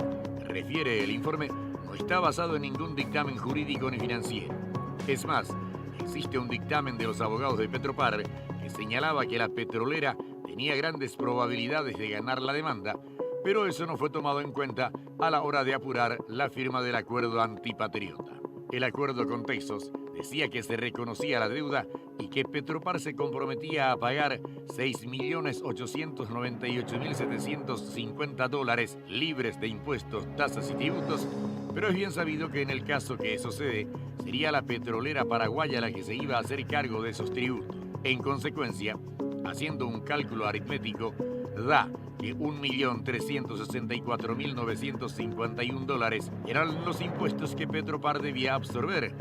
refiere el informe, no está basado en ningún dictamen jurídico ni financiero. Es más, existe un dictamen de los abogados de Petropar que señalaba que la petrolera tenía grandes probabilidades de ganar la demanda, pero eso no fue tomado en cuenta a la hora de apurar la firma del acuerdo antipatriota. El acuerdo con Texas decía que se reconocía la deuda y que Petropar se comprometía a pagar $6.898.750 libres de impuestos, tasas y tributos, pero es bien sabido que en el caso que eso cede, sería la petrolera paraguaya la que se iba a hacer cargo de esos tributos. En consecuencia, haciendo un cálculo aritmético, da que $1.364.951 eran los impuestos que Petropar debía absorber,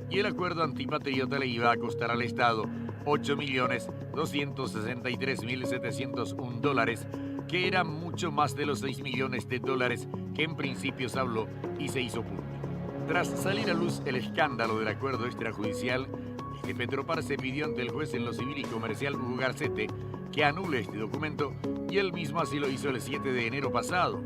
y el acuerdo antipatriota le iba a costar al Estado $8.263.701, que era mucho más de los $6 millones que en principio se habló y se hizo público. Tras salir a luz el escándalo del acuerdo extrajudicial, desde Petropar se pidió ante el juez en lo civil y comercial Hugo Garcete que anule este documento, y él mismo así lo hizo el 7 de enero pasado.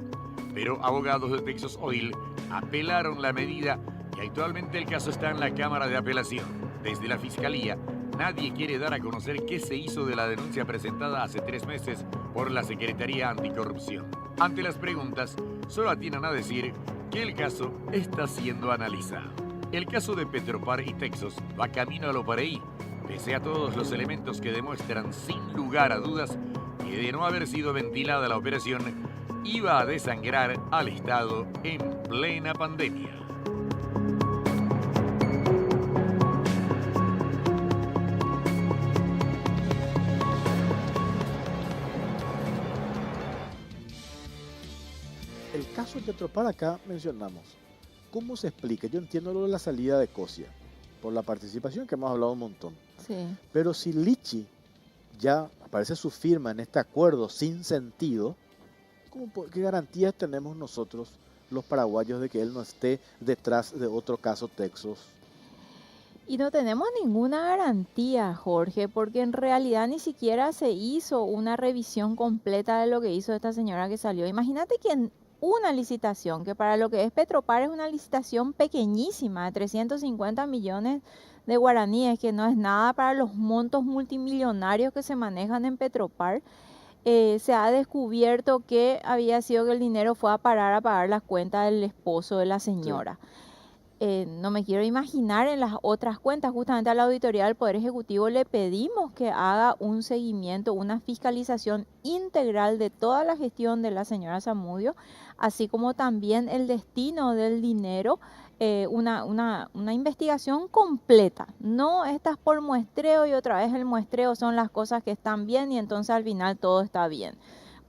Pero abogados de Texas Oil apelaron la medida y actualmente el caso está en la Cámara de Apelación. Desde la Fiscalía, nadie quiere dar a conocer qué se hizo de la denuncia presentada hace 3 meses por la Secretaría Anticorrupción. Ante las preguntas, solo atinan a decir que el caso está siendo analizado. El caso de Petropar y Texas va camino a lo pareí, pese a todos los elementos que demuestran sin lugar a dudas que de no haber sido ventilada la operación, iba a desangrar al Estado en plena pandemia. El caso de Petropar acá mencionamos. ¿Cómo se explica? Yo entiendo lo de la salida de Cosia, por la participación que hemos hablado un montón. Sí. Pero si Lichi ya aparece su firma en este acuerdo sin sentido, ¿qué garantías tenemos nosotros, los paraguayos, de que él no esté detrás de otro caso Texas? Y no tenemos ninguna garantía, Jorge, porque en realidad ni siquiera se hizo una revisión completa de lo que hizo esta señora que salió. Imagínate que en una licitación, que para lo que es Petropar es una licitación pequeñísima de 350 millones de guaraníes, que no es nada para los montos multimillonarios que se manejan en Petropar, se ha descubierto que había sido que el dinero fue a pagar las cuentas del esposo de la señora. Sí. No me quiero imaginar en las otras cuentas. Justamente a la Auditoría del Poder Ejecutivo le pedimos que haga un seguimiento, una fiscalización integral de toda la gestión de la señora Zamudio, así como también el destino del dinero, una investigación completa. No estas por muestreo y otra vez el muestreo son las cosas que están bien y entonces al final todo está bien.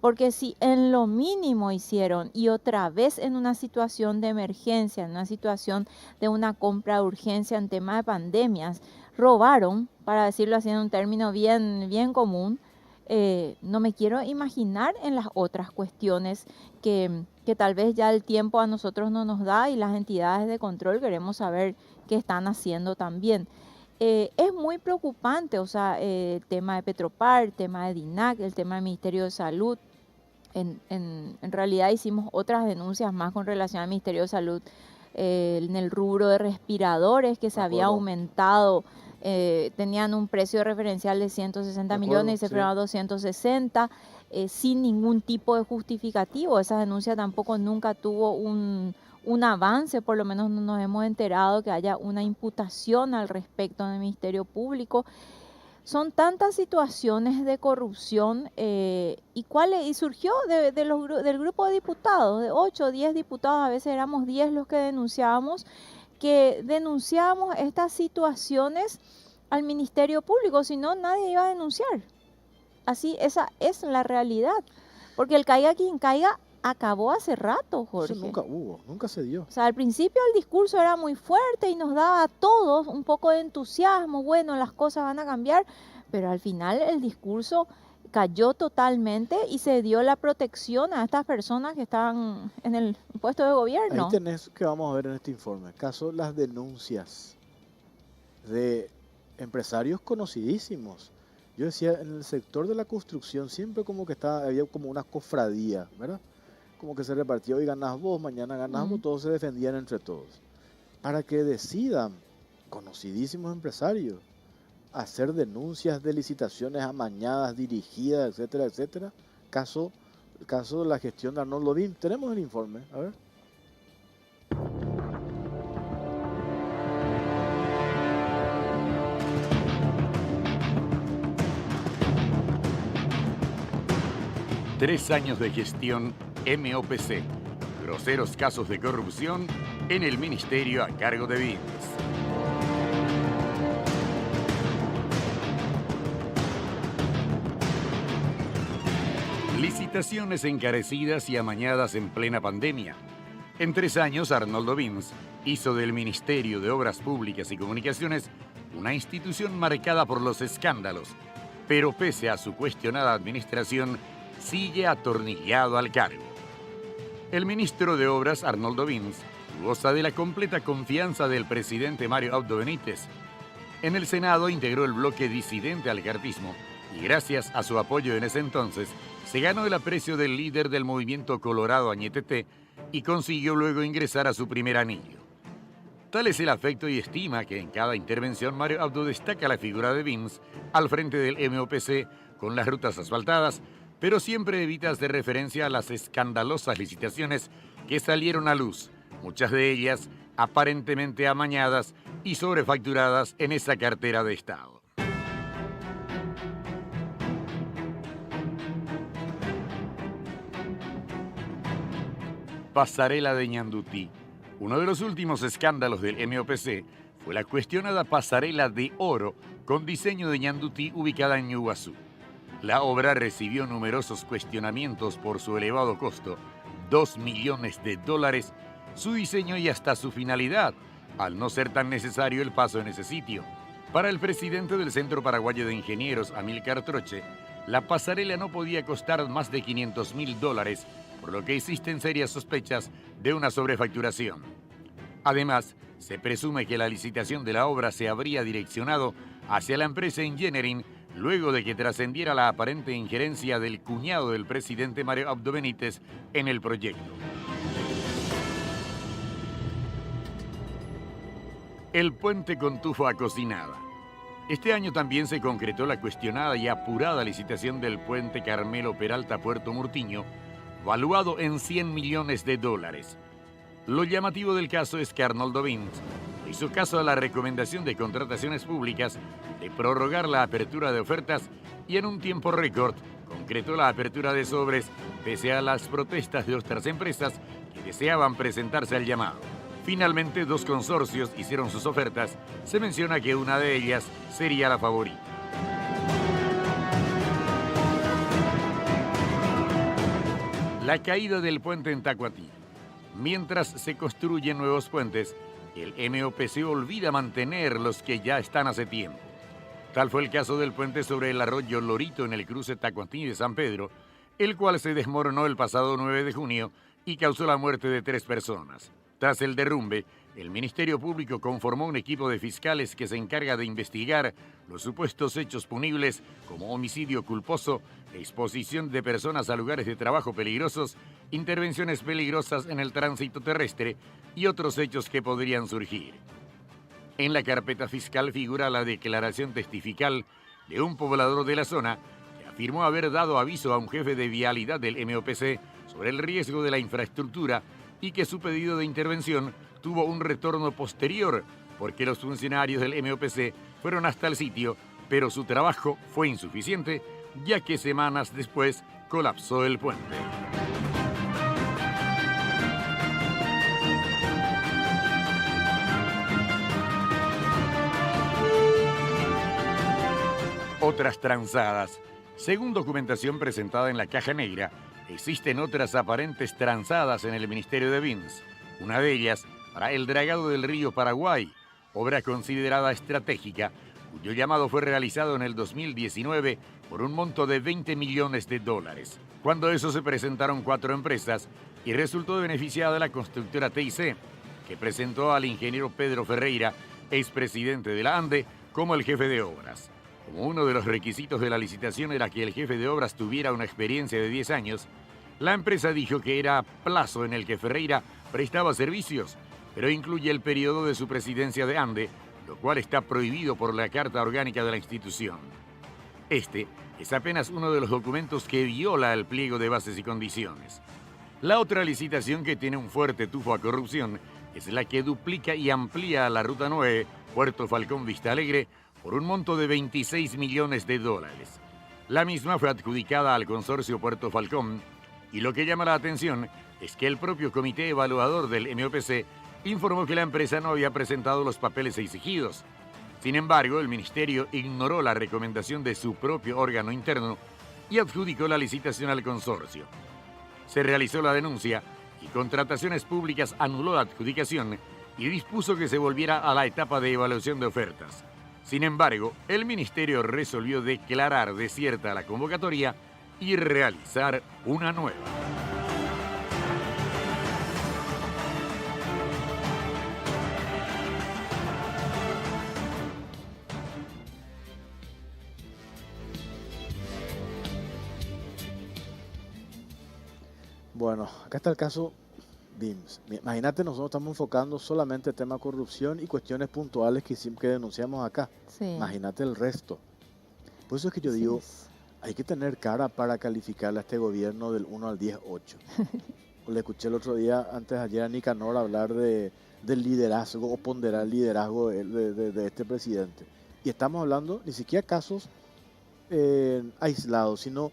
Porque si en lo mínimo hicieron y otra vez en una situación de emergencia, en una situación de una compra de urgencia en tema de pandemias, robaron, para decirlo así en un término bien común, No me quiero imaginar en las otras cuestiones que tal vez ya el tiempo a nosotros no nos da y las entidades de control queremos saber qué están haciendo también. Es muy preocupante, o sea, el tema de Petropar, el tema de DINAC, el tema del Ministerio de Salud. En realidad hicimos otras denuncias más con relación al Ministerio de Salud en el rubro de respiradores, que se había aumentado, tenían un precio referencial de 160 millones y se fueron a 260 sin ningún tipo de justificativo. Esa denuncia tampoco nunca tuvo un avance, por lo menos no nos hemos enterado que haya una imputación al respecto en el Ministerio Público. Son tantas situaciones de corrupción y surgió del grupo de diputados, de 8 o 10 diputados, a veces éramos 10 los que denunciábamos estas situaciones al Ministerio Público, si no nadie iba a denunciar. Así, esa es la realidad, porque el caiga quien caiga acabó hace rato, Jorge. Eso nunca hubo, nunca se dio. O sea, al principio el discurso era muy fuerte y nos daba a todos un poco de entusiasmo, bueno, las cosas van a cambiar, pero al final el discurso cayó totalmente y se dio la protección a estas personas que estaban en el puesto de gobierno. Ahí tenés que vamos a ver en este informe, caso las denuncias de empresarios conocidísimos. Yo decía, en el sector de la construcción siempre como que había como una cofradía, ¿verdad? Como que se repartió, hoy ganás vos, mañana ganás vos, todos se defendían entre todos. Para que decidan conocidísimos empresarios hacer denuncias de licitaciones amañadas, dirigidas, etcétera, etcétera. Caso de la gestión de Arnoldo Wims. Tenemos el informe, a ver. Tres años de gestión MOPC. Groseros casos de corrupción en el ministerio a cargo de Wims. Licitaciones encarecidas y amañadas en plena pandemia. En 3 años, Arnoldo Wims hizo del Ministerio de Obras Públicas y Comunicaciones una institución marcada por los escándalos, pero pese a su cuestionada administración, sigue atornillado al cargo. El ministro de Obras, Arnoldo Wims, goza de la completa confianza del presidente Mario Abdo Benítez. En el Senado integró el bloque disidente al cartismo y gracias a su apoyo en ese entonces, se ganó el aprecio del líder del movimiento Colorado Añetete y consiguió luego ingresar a su primer anillo. Tal es el afecto y estima que en cada intervención Mario Abdo destaca la figura de Wims al frente del MOPC con las rutas asfaltadas, pero siempre evita hacer referencia a las escandalosas licitaciones que salieron a luz, muchas de ellas aparentemente amañadas y sobrefacturadas en esa cartera de Estado. Pasarela de Ñandutí. Uno de los últimos escándalos del MOPC fue la cuestionada pasarela de oro con diseño de Ñandutí ubicada en Ñuguazú. La obra recibió numerosos cuestionamientos por su elevado costo, $2 millones, su diseño y hasta su finalidad, al no ser tan necesario el paso en ese sitio. Para el presidente del Centro Paraguayo de Ingenieros, Amílcar Troche, la pasarela no podía costar más de $500.000, por lo que existen serias sospechas de una sobrefacturación. Además, se presume que la licitación de la obra se habría direccionado hacia la empresa Engineering luego de que trascendiera la aparente injerencia del cuñado del presidente Mario Abdo Benítez en el proyecto. El puente con tufa cocinada. Este año también se concretó la cuestionada y apurada licitación del puente Carmelo Peralta Puerto Murtiño, valuado en $100 millones. Lo llamativo del caso es que Arnoldo Wims hizo caso a la recomendación de Contrataciones Públicas de prorrogar la apertura de ofertas y en un tiempo récord concretó la apertura de sobres pese a las protestas de otras empresas que deseaban presentarse al llamado. Finalmente, 2 consorcios hicieron sus ofertas. Se menciona que una de ellas sería la favorita. La caída del puente en Tacuatí. Mientras se construyen nuevos puentes, el MOPC olvida mantener los que ya están hace tiempo. Tal fue el caso del puente sobre el arroyo Lorito en el cruce Tacuantí de San Pedro, el cual se desmoronó el pasado 9 de junio y causó la muerte de 3 personas. Tras el derrumbe, el Ministerio Público conformó un equipo de fiscales que se encarga de investigar los supuestos hechos punibles como homicidio culposo, exposición de personas a lugares de trabajo peligrosos, intervenciones peligrosas en el tránsito terrestre y otros hechos que podrían surgir. En la carpeta fiscal figura la declaración testifical de un poblador de la zona que afirmó haber dado aviso a un jefe de vialidad del MOPC sobre el riesgo de la infraestructura y que su pedido de intervención tuvo un retorno posterior porque los funcionarios del MOPC fueron hasta el sitio, pero su trabajo fue insuficiente ya que semanas después colapsó el puente. Otras tranzadas. Según documentación presentada en la Caja Negra, existen otras aparentes tranzadas en el Ministerio de Bins. Una de ellas para el dragado del río Paraguay, obra considerada estratégica, cuyo llamado fue realizado en el 2019 por un monto de $20 millones. Cuando eso se presentaron 4 empresas y resultó beneficiada la constructora TIC, que presentó al ingeniero Pedro Ferreira, expresidente de la ANDE, como el jefe de obras. Como uno de los requisitos de la licitación era que el jefe de obras tuviera una experiencia de 10 años, la empresa dijo que era plazo en el que Ferreira prestaba servicios, pero incluye el periodo de su presidencia de ANDE, lo cual está prohibido por la Carta Orgánica de la institución. Este es apenas uno de los documentos que viola el pliego de bases y condiciones. La otra licitación que tiene un fuerte tufo a corrupción es la que duplica y amplía la Ruta 9, Puerto Falcón Vista Alegre, por un monto de $26 millones. La misma fue adjudicada al consorcio Puerto Falcón y lo que llama la atención es que el propio comité evaluador del MOPC informó que la empresa no había presentado los papeles exigidos. Sin embargo, el ministerio ignoró la recomendación de su propio órgano interno y adjudicó la licitación al consorcio. Se realizó la denuncia y Contrataciones Públicas anuló la adjudicación y dispuso que se volviera a la etapa de evaluación de ofertas. Sin embargo, el ministerio resolvió declarar desierta la convocatoria y realizar una nueva. Bueno, acá está el caso BIMS. Imagínate, nosotros estamos enfocando solamente el tema corrupción y cuestiones puntuales que denunciamos acá. Sí. Imagínate el resto. Por eso es que yo digo, hay que tener cara para calificarle a este gobierno del 1 al 10, 8. Le escuché el otro día, antes de ayer, a Nicanor hablar del liderazgo o ponderar el liderazgo de este presidente. Y estamos hablando ni siquiera casos aislados, sino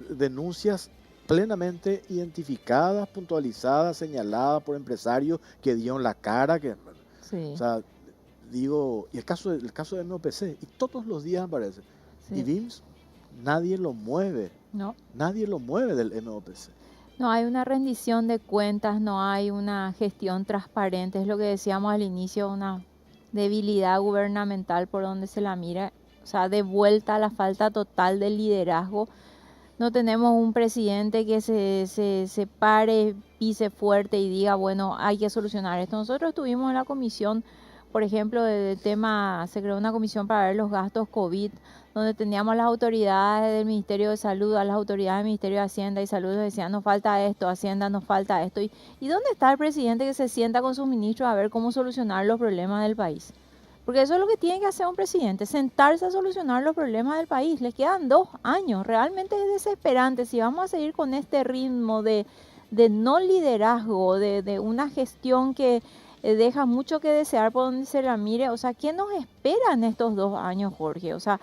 denuncias plenamente identificadas, puntualizadas, señaladas por empresarios que dieron la cara, o sea, digo, y el caso de MOPC, y todos los días aparece. Y BIMS, nadie lo mueve. No. Nadie lo mueve del MOPC. No hay una rendición de cuentas, no hay una gestión transparente, es lo que decíamos al inicio, una debilidad gubernamental por donde se la mira, o sea, de vuelta a la falta total de liderazgo. No tenemos un presidente que se pare, pise fuerte y diga, bueno, hay que solucionar esto. Nosotros estuvimos en la comisión, por ejemplo, del tema, se creó una comisión para ver los gastos COVID, donde teníamos a las autoridades del Ministerio de Salud, a las autoridades del Ministerio de Hacienda y Salud, decían, nos falta esto, Hacienda, nos falta esto. ¿Y dónde está el presidente que se sienta con sus ministros a ver cómo solucionar los problemas del país? Porque eso es lo que tiene que hacer un presidente, sentarse a solucionar los problemas del país. Les quedan 2 años, realmente es desesperante. Si vamos a seguir con este ritmo de no liderazgo, de una gestión que deja mucho que desear por donde se la mire, o sea, ¿qué nos espera en estos 2 años, Jorge? O sea,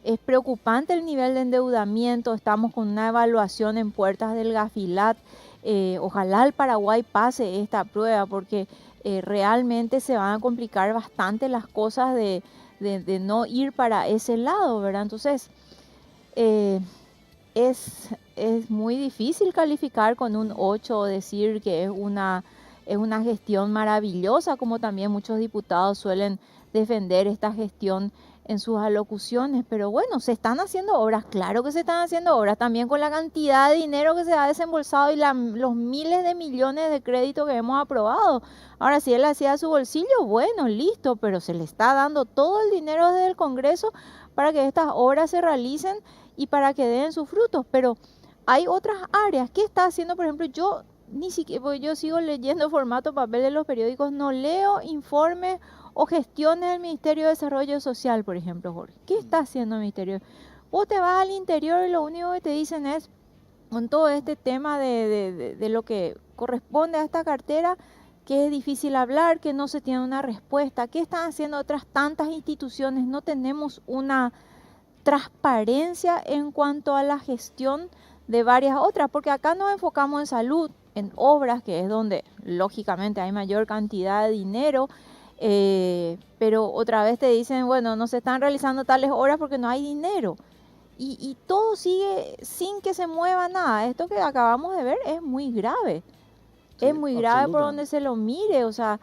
es preocupante el nivel de endeudamiento, estamos con una evaluación en puertas del Gafilat. Ojalá el Paraguay pase esta prueba porque realmente se van a complicar bastante las cosas de no ir para ese lado, ¿verdad? Entonces, es muy difícil calificar con un 8 o decir que es una gestión maravillosa, como también muchos diputados suelen defender esta gestión en sus alocuciones, pero bueno, se están haciendo obras, claro que se están haciendo obras, también con la cantidad de dinero que se ha desembolsado y los miles de millones de créditos que hemos aprobado. Ahora, si él hacía su bolsillo, bueno, listo, pero se le está dando todo el dinero desde el Congreso para que estas obras se realicen y para que den sus frutos, pero hay otras áreas. ¿Qué está haciendo, por ejemplo? Yo ni siquiera, porque yo sigo leyendo formato papel de los periódicos, no leo informes o gestiones del Ministerio de Desarrollo Social, por ejemplo, Jorge. ¿Qué está haciendo el Ministerio? Vos te vas al interior y lo único que te dicen es, con todo este tema de lo que corresponde a esta cartera, que es difícil hablar, que no se tiene una respuesta. ¿Qué están haciendo otras tantas instituciones? No tenemos una transparencia en cuanto a la gestión de varias otras, porque acá nos enfocamos en salud, en obras, que es donde lógicamente hay mayor cantidad de dinero, pero otra vez te dicen, bueno, no se están realizando tales obras porque no hay dinero. Y todo sigue sin que se mueva nada. Esto que acabamos de ver es muy grave. Sí, Es muy grave por donde absolutamente. se lo mire. O sea,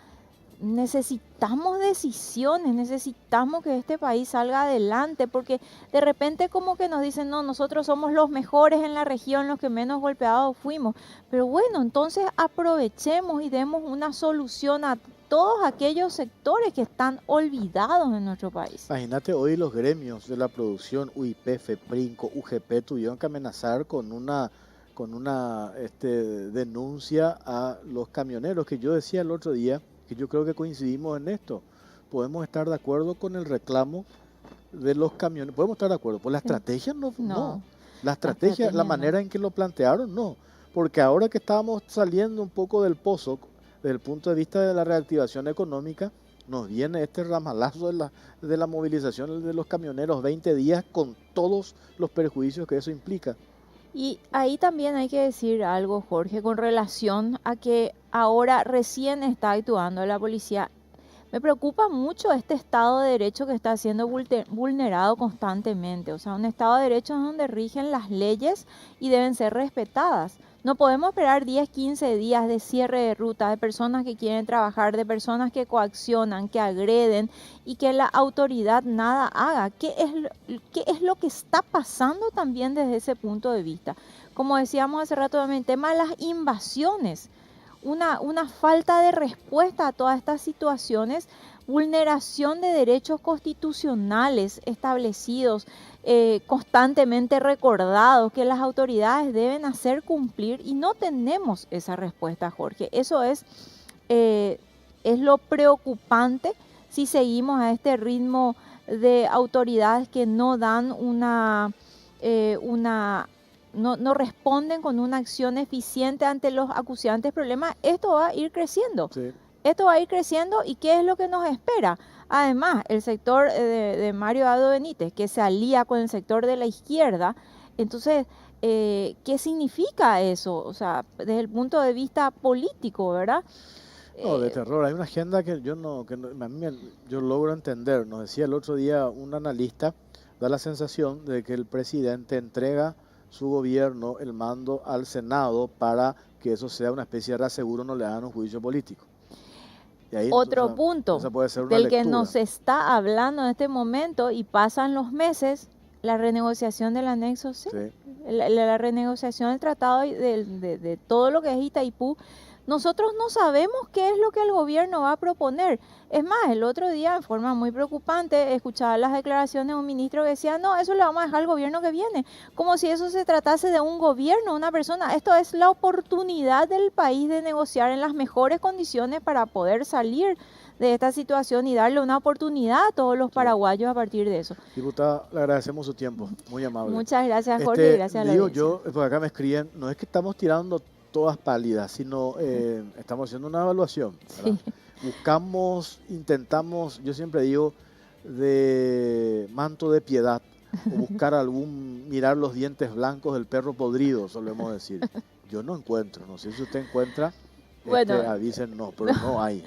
necesitamos decisiones, necesitamos que este país salga adelante, porque de repente como que nos dicen, no, nosotros somos los mejores en la región, los que menos golpeados fuimos. Pero bueno, entonces aprovechemos y demos una solución a todos aquellos sectores que están olvidados en nuestro país. Imagínate, hoy los gremios de la producción, UIP, FEPRINCO, UGP, tuvieron que amenazar con una denuncia a los camioneros, que yo decía el otro día, que yo creo que coincidimos en esto. Podemos estar de acuerdo con el reclamo de los camioneros, podemos estar de acuerdo, pues la estrategia no. La estrategia, la manera en que lo plantearon, no. Porque ahora que estábamos saliendo un poco del pozo, desde el punto de vista de la reactivación económica, nos viene este ramalazo de la movilización de los camioneros, 20 días con todos los perjuicios que eso implica. Y ahí también hay que decir algo, Jorge, con relación a que ahora recién está actuando la policía. Me preocupa mucho este Estado de Derecho que está siendo vulnerado constantemente. O sea, un Estado de Derecho es donde rigen las leyes y deben ser respetadas. No podemos esperar 10, 15 días de cierre de ruta de personas que quieren trabajar, de personas que coaccionan, que agreden y que la autoridad nada haga. ¿Qué es lo que está pasando también desde ese punto de vista? Como decíamos hace rato, el tema de las invasiones. Una falta de respuesta a todas estas situaciones, vulneración de derechos constitucionales establecidos, constantemente recordados, que las autoridades deben hacer cumplir, y no tenemos esa respuesta, Jorge. Eso es lo preocupante si seguimos a este ritmo de autoridades que no dan no responden con una acción eficiente ante los acuciantes problemas. Esto va a ir creciendo. Sí. Esto va a ir creciendo, ¿y qué es lo que nos espera? Además, el sector de Mario Abdo Benítez, que se alía con el sector de la izquierda, entonces, ¿qué significa eso? O sea, desde el punto de vista político, ¿verdad? No, de terror. Hay una agenda que yo logro entender. Nos decía el otro día un analista, da la sensación de que el presidente entrega su gobierno, el mando al Senado, para que eso sea una especie de reaseguro, no le hagan un juicio político. Y ahí, Otro punto esa puede ser una del que lectura. nos está hablando en este momento, y pasan los meses, la renegociación del anexo C, la renegociación del tratado de todo lo que es Itaipú. Nosotros no sabemos qué es lo que el gobierno va a proponer. Es más, el otro día, de forma muy preocupante, escuchaba las declaraciones de un ministro que decía, no, eso le vamos a dejar al gobierno que viene, como si eso se tratase de un gobierno, una persona. Esto es la oportunidad del país de negociar en las mejores condiciones para poder salir de esta situación y darle una oportunidad a todos los paraguayos a partir de eso. Diputada, le agradecemos su tiempo, muy amable. Muchas gracias, Jorge, y gracias a la audiencia. Yo, por acá me escriben, no es que estamos tirando todas pálidas, sino estamos haciendo una evaluación, ¿verdad? Sí. Intentamos, yo siempre digo, de manto de piedad, o buscar mirar los dientes blancos del perro podrido, solemos decir. Yo no encuentro, no sé si usted encuentra, bueno, avísennos, pero no hay.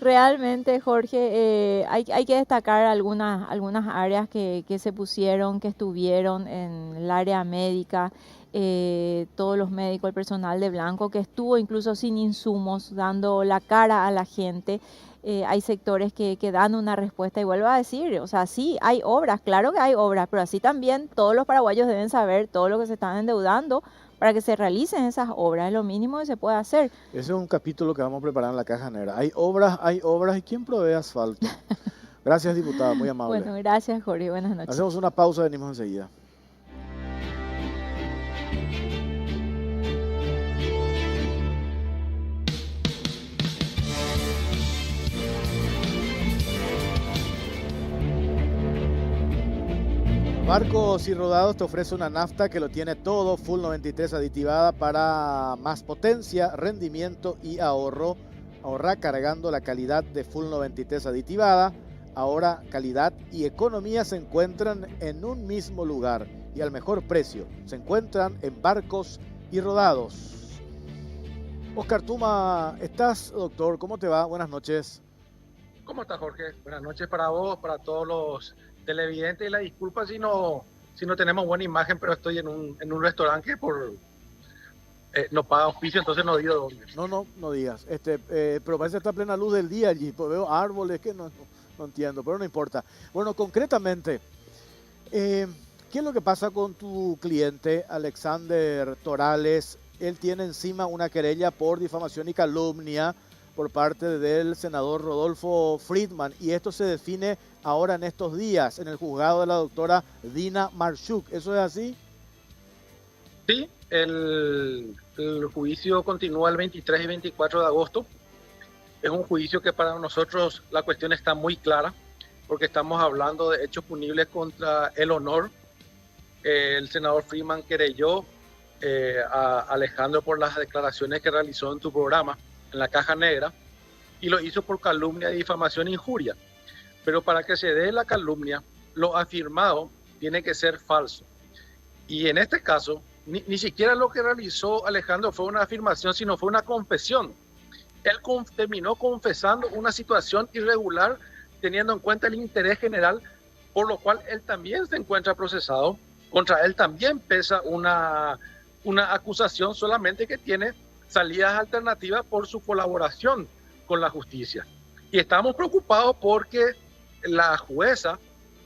Realmente, Jorge, hay que destacar algunas áreas que se pusieron, que estuvieron en el área médica. todos los médicos, el personal de blanco que estuvo incluso sin insumos, dando la cara a la gente. Hay sectores que dan una respuesta y vuelvo a decir, o sea, sí, hay obras, claro que hay obras, pero así también todos los paraguayos deben saber todo lo que se están endeudando para que se realicen esas obras, es lo mínimo que se puede hacer. Ese es un capítulo que vamos a preparar en la Caja Negra. Hay obras, ¿y quién provee asfalto? Gracias, diputada, muy amable. Bueno, gracias, Jorge, buenas noches. Hacemos una pausa, venimos enseguida. Barcos y Rodados te ofrece una nafta que lo tiene todo, Full 93 aditivada para más potencia, rendimiento y ahorro. Ahorra cargando la calidad de Full 93 aditivada. Ahora calidad y economía se encuentran en un mismo lugar y al mejor precio. Se encuentran en Barcos y Rodados. Oscar Tuma, ¿estás, doctor? ¿Cómo te va? Buenas noches. ¿Cómo estás, Jorge? Buenas noches para vos, para todos los televidentes, y la disculpa si no tenemos buena imagen, pero estoy en un restaurante que no paga auspicio, entonces no digo dónde. No digas. Pero parece que está a plena luz del día allí, pues veo árboles que no entiendo, pero no importa. Bueno, concretamente, ¿qué es lo que pasa con tu cliente Alexander Torales? Él tiene encima una querella por difamación y calumnia por parte del senador Rodolfo Friedman, y esto se define ahora en estos días en el juzgado de la doctora Dina Marchuk. ¿Eso es así? Sí, el juicio continúa el 23 y 24 de agosto. Es un juicio que para nosotros la cuestión está muy clara, porque estamos hablando de hechos punibles contra el honor. El senador Friedman querelló a Alejandro por las declaraciones que realizó en tu programa, en la Caja Negra, y lo hizo por calumnia, difamación e injuria. Pero para que se dé la calumnia, lo afirmado tiene que ser falso. Y en este caso, ni siquiera lo que realizó Alejandro fue una afirmación, sino fue una confesión. Él terminó confesando una situación irregular, teniendo en cuenta el interés general, por lo cual él también se encuentra procesado. Contra él también pesa una acusación, solamente que tiene salidas alternativas por su colaboración con la justicia. Y estamos preocupados porque la jueza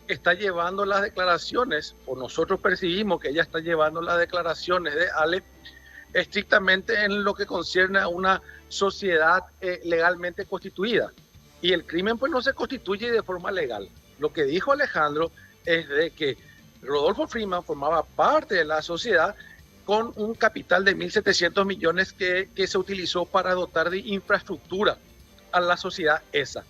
está llevando las declaraciones, o nosotros percibimos que ella está llevando las declaraciones de Ale estrictamente en lo que concierne a una sociedad legalmente constituida. Y el crimen pues no se constituye de forma legal. Lo que dijo Alejandro es de que Rodolfo Friedman formaba parte de la sociedad con un capital de 1.700 millones que se utilizó para dotar de infraestructura a la sociedad esa.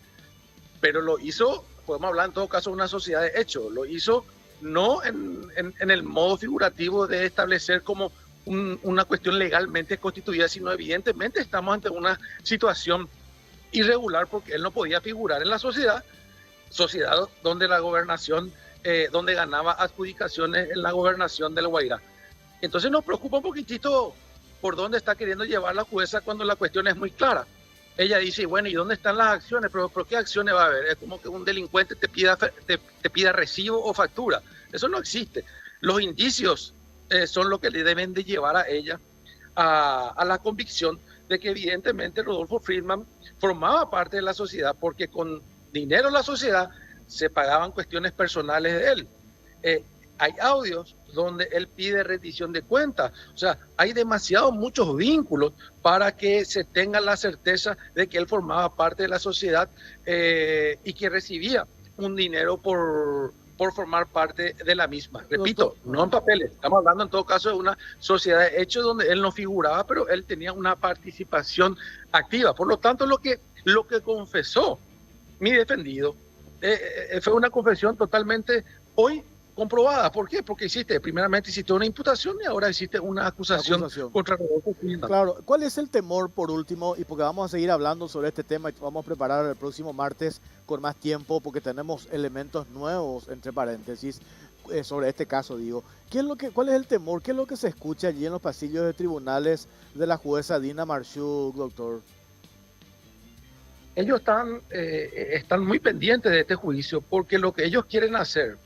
Pero lo hizo, podemos hablar en todo caso de una sociedad de hecho, lo hizo no en el modo figurativo de establecer como una cuestión legalmente constituida, sino evidentemente estamos ante una situación irregular porque él no podía figurar en la sociedad donde la gobernación, donde ganaba adjudicaciones en la gobernación del Guairá. Entonces nos preocupa un poquitito por dónde está queriendo llevar la jueza cuando la cuestión es muy clara. Ella dice, bueno, ¿y dónde están las acciones? ¿Pero qué acciones va a haber? Es como que un delincuente te pida recibo o factura. Eso no existe. Los indicios son lo que le deben de llevar a ella a la convicción de que evidentemente Rodolfo Friedman formaba parte de la sociedad porque con dinero de la sociedad se pagaban cuestiones personales de él. Hay audios donde él pide rendición de cuentas. O sea, hay muchos vínculos para que se tenga la certeza de que él formaba parte de la sociedad y que recibía un dinero por formar parte de la misma. Repito, no en papeles. Estamos hablando en todo caso de una sociedad de hechos donde él no figuraba, pero él tenía una participación activa. Por lo tanto, lo que confesó mi defendido fue una confesión totalmente hoy comprobada. ¿Por qué? Porque primeramente hiciste una imputación y ahora hiciste una acusación contra Rodolfo Friedman. Claro, ¿cuál es el temor por último? Y porque vamos a seguir hablando sobre este tema y vamos a preparar el próximo martes con más tiempo porque tenemos elementos nuevos, entre paréntesis, sobre este caso, digo. ¿Cuál es el temor? ¿Qué es lo que se escucha allí en los pasillos de tribunales de la jueza Dina Marchuk, doctor? Ellos están muy pendientes de este juicio porque lo que ellos quieren hacer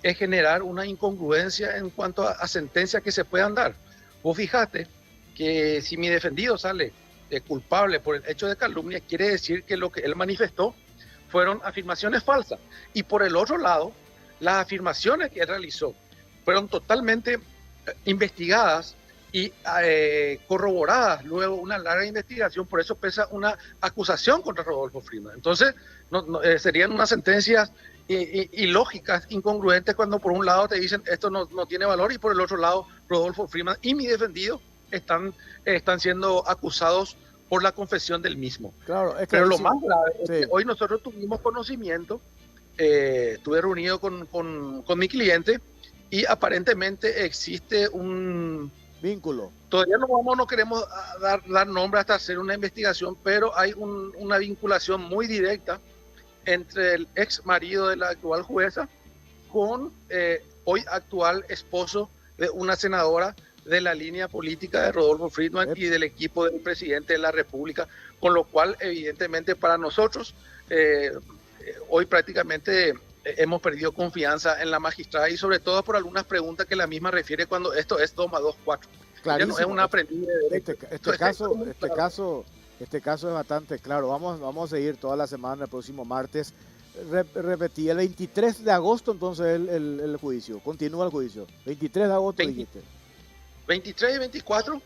es generar una incongruencia en cuanto a sentencias que se puedan dar. Vos fijate que si mi defendido sale culpable por el hecho de calumnia, quiere decir que lo que él manifestó fueron afirmaciones falsas. Y por el otro lado, las afirmaciones que él realizó fueron totalmente investigadas y corroboradas luego una larga investigación, por eso pesa una acusación contra Rodolfo Freeman. Entonces, serían unas sentencias ilógicas, incongruentes, cuando por un lado te dicen esto no tiene valor y por el otro lado Rodolfo Freeman y mi defendido están siendo acusados por la confesión del mismo. Claro, pero lo más grave es que hoy nosotros tuvimos conocimiento, estuve reunido con mi cliente y aparentemente existe un vínculo. Todavía no queremos dar nombre hasta hacer una investigación, pero hay una vinculación muy directa entre el ex marido de la actual jueza con hoy actual esposo de una senadora de la línea política de Rodolfo Freeman y del equipo del presidente de la República, con lo cual evidentemente para nosotros hoy prácticamente hemos perdido confianza en la magistrada y sobre todo por algunas preguntas que la misma refiere cuando esto es 2 más 2, 4. Ya no es una aprendiz de derecho. Este caso es bastante claro. Vamos a seguir toda la semana, el próximo martes. Repetí, el 23 de agosto entonces el juicio, continúa el juicio. 23 de agosto dijiste. 23 y 24.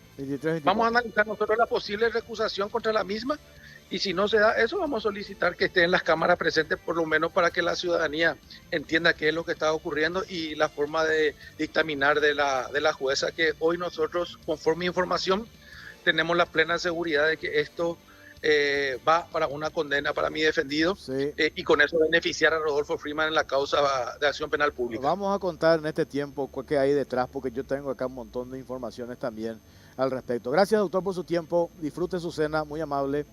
Vamos a analizar nosotros la posible recusación contra la misma y si no se da eso vamos a solicitar que estén las cámaras presentes por lo menos para que la ciudadanía entienda qué es lo que está ocurriendo y la forma de dictaminar de la jueza, que hoy nosotros, conforme información, tenemos la plena seguridad de que esto va para una condena para mi defendido y con eso beneficiar a Rodolfo Freeman en la causa de acción penal pública. Vamos a contar en este tiempo qué hay detrás, porque yo tengo acá un montón de informaciones también al respecto. Gracias, doctor, por su tiempo. Disfrute su cena, muy amable.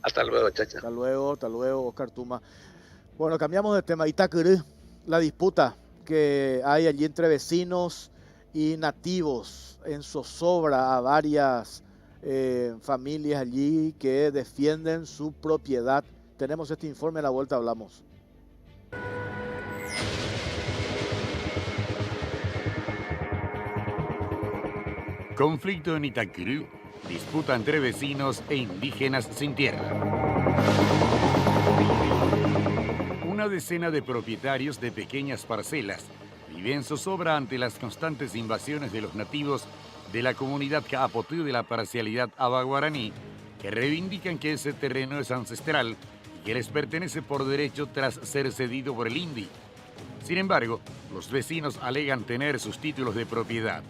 Hasta luego, chacha. Hasta luego, Oscar Tuma. Bueno, cambiamos de tema. Itacurú, la disputa que hay allí entre vecinos y nativos en zozobra a varias familias allí que defienden su propiedad. Tenemos este informe, a la vuelta hablamos. Conflicto en Itacurú, disputa entre vecinos e indígenas sin tierra. Una decena de propietarios de pequeñas parcelas vive en zozobra ante las constantes invasiones de los nativos de la comunidad Kaapotú de la parcialidad aba-guaraní, que reivindican que ese terreno es ancestral y que les pertenece por derecho tras ser cedido por el INDI. Sin embargo, los vecinos alegan tener sus títulos de propiedad.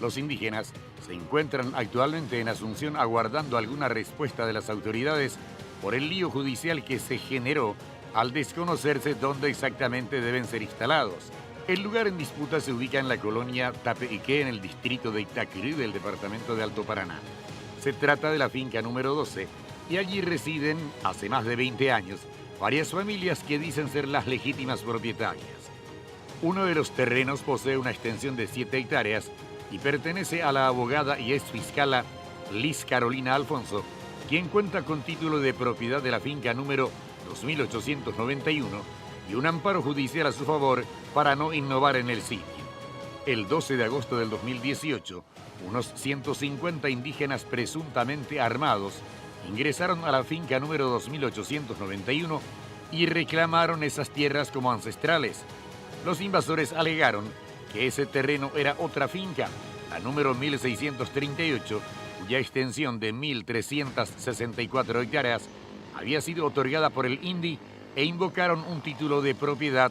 Los indígenas se encuentran actualmente en Asunción aguardando alguna respuesta de las autoridades por el lío judicial que se generó al desconocerse dónde exactamente deben ser instalados. El lugar en disputa se ubica en la colonia Tapeique, en el distrito de Itacurú del departamento de Alto Paraná. Se trata de la finca número 12 y allí residen, hace más de 20 años, varias familias que dicen ser las legítimas propietarias. Uno de los terrenos posee una extensión de 7 hectáreas y pertenece a la abogada y ex fiscala Liz Carolina Alfonso, quien cuenta con título de propiedad de la finca número 2891 y un amparo judicial a su favor para no innovar en el sitio. El 12 de agosto del 2018, unos 150 indígenas presuntamente armados ingresaron a la finca número 2891 y reclamaron esas tierras como ancestrales. Los invasores alegaron que ese terreno era otra finca, la número 1638, cuya extensión de 1.364 hectáreas había sido otorgada por el INDI e invocaron un título de propiedad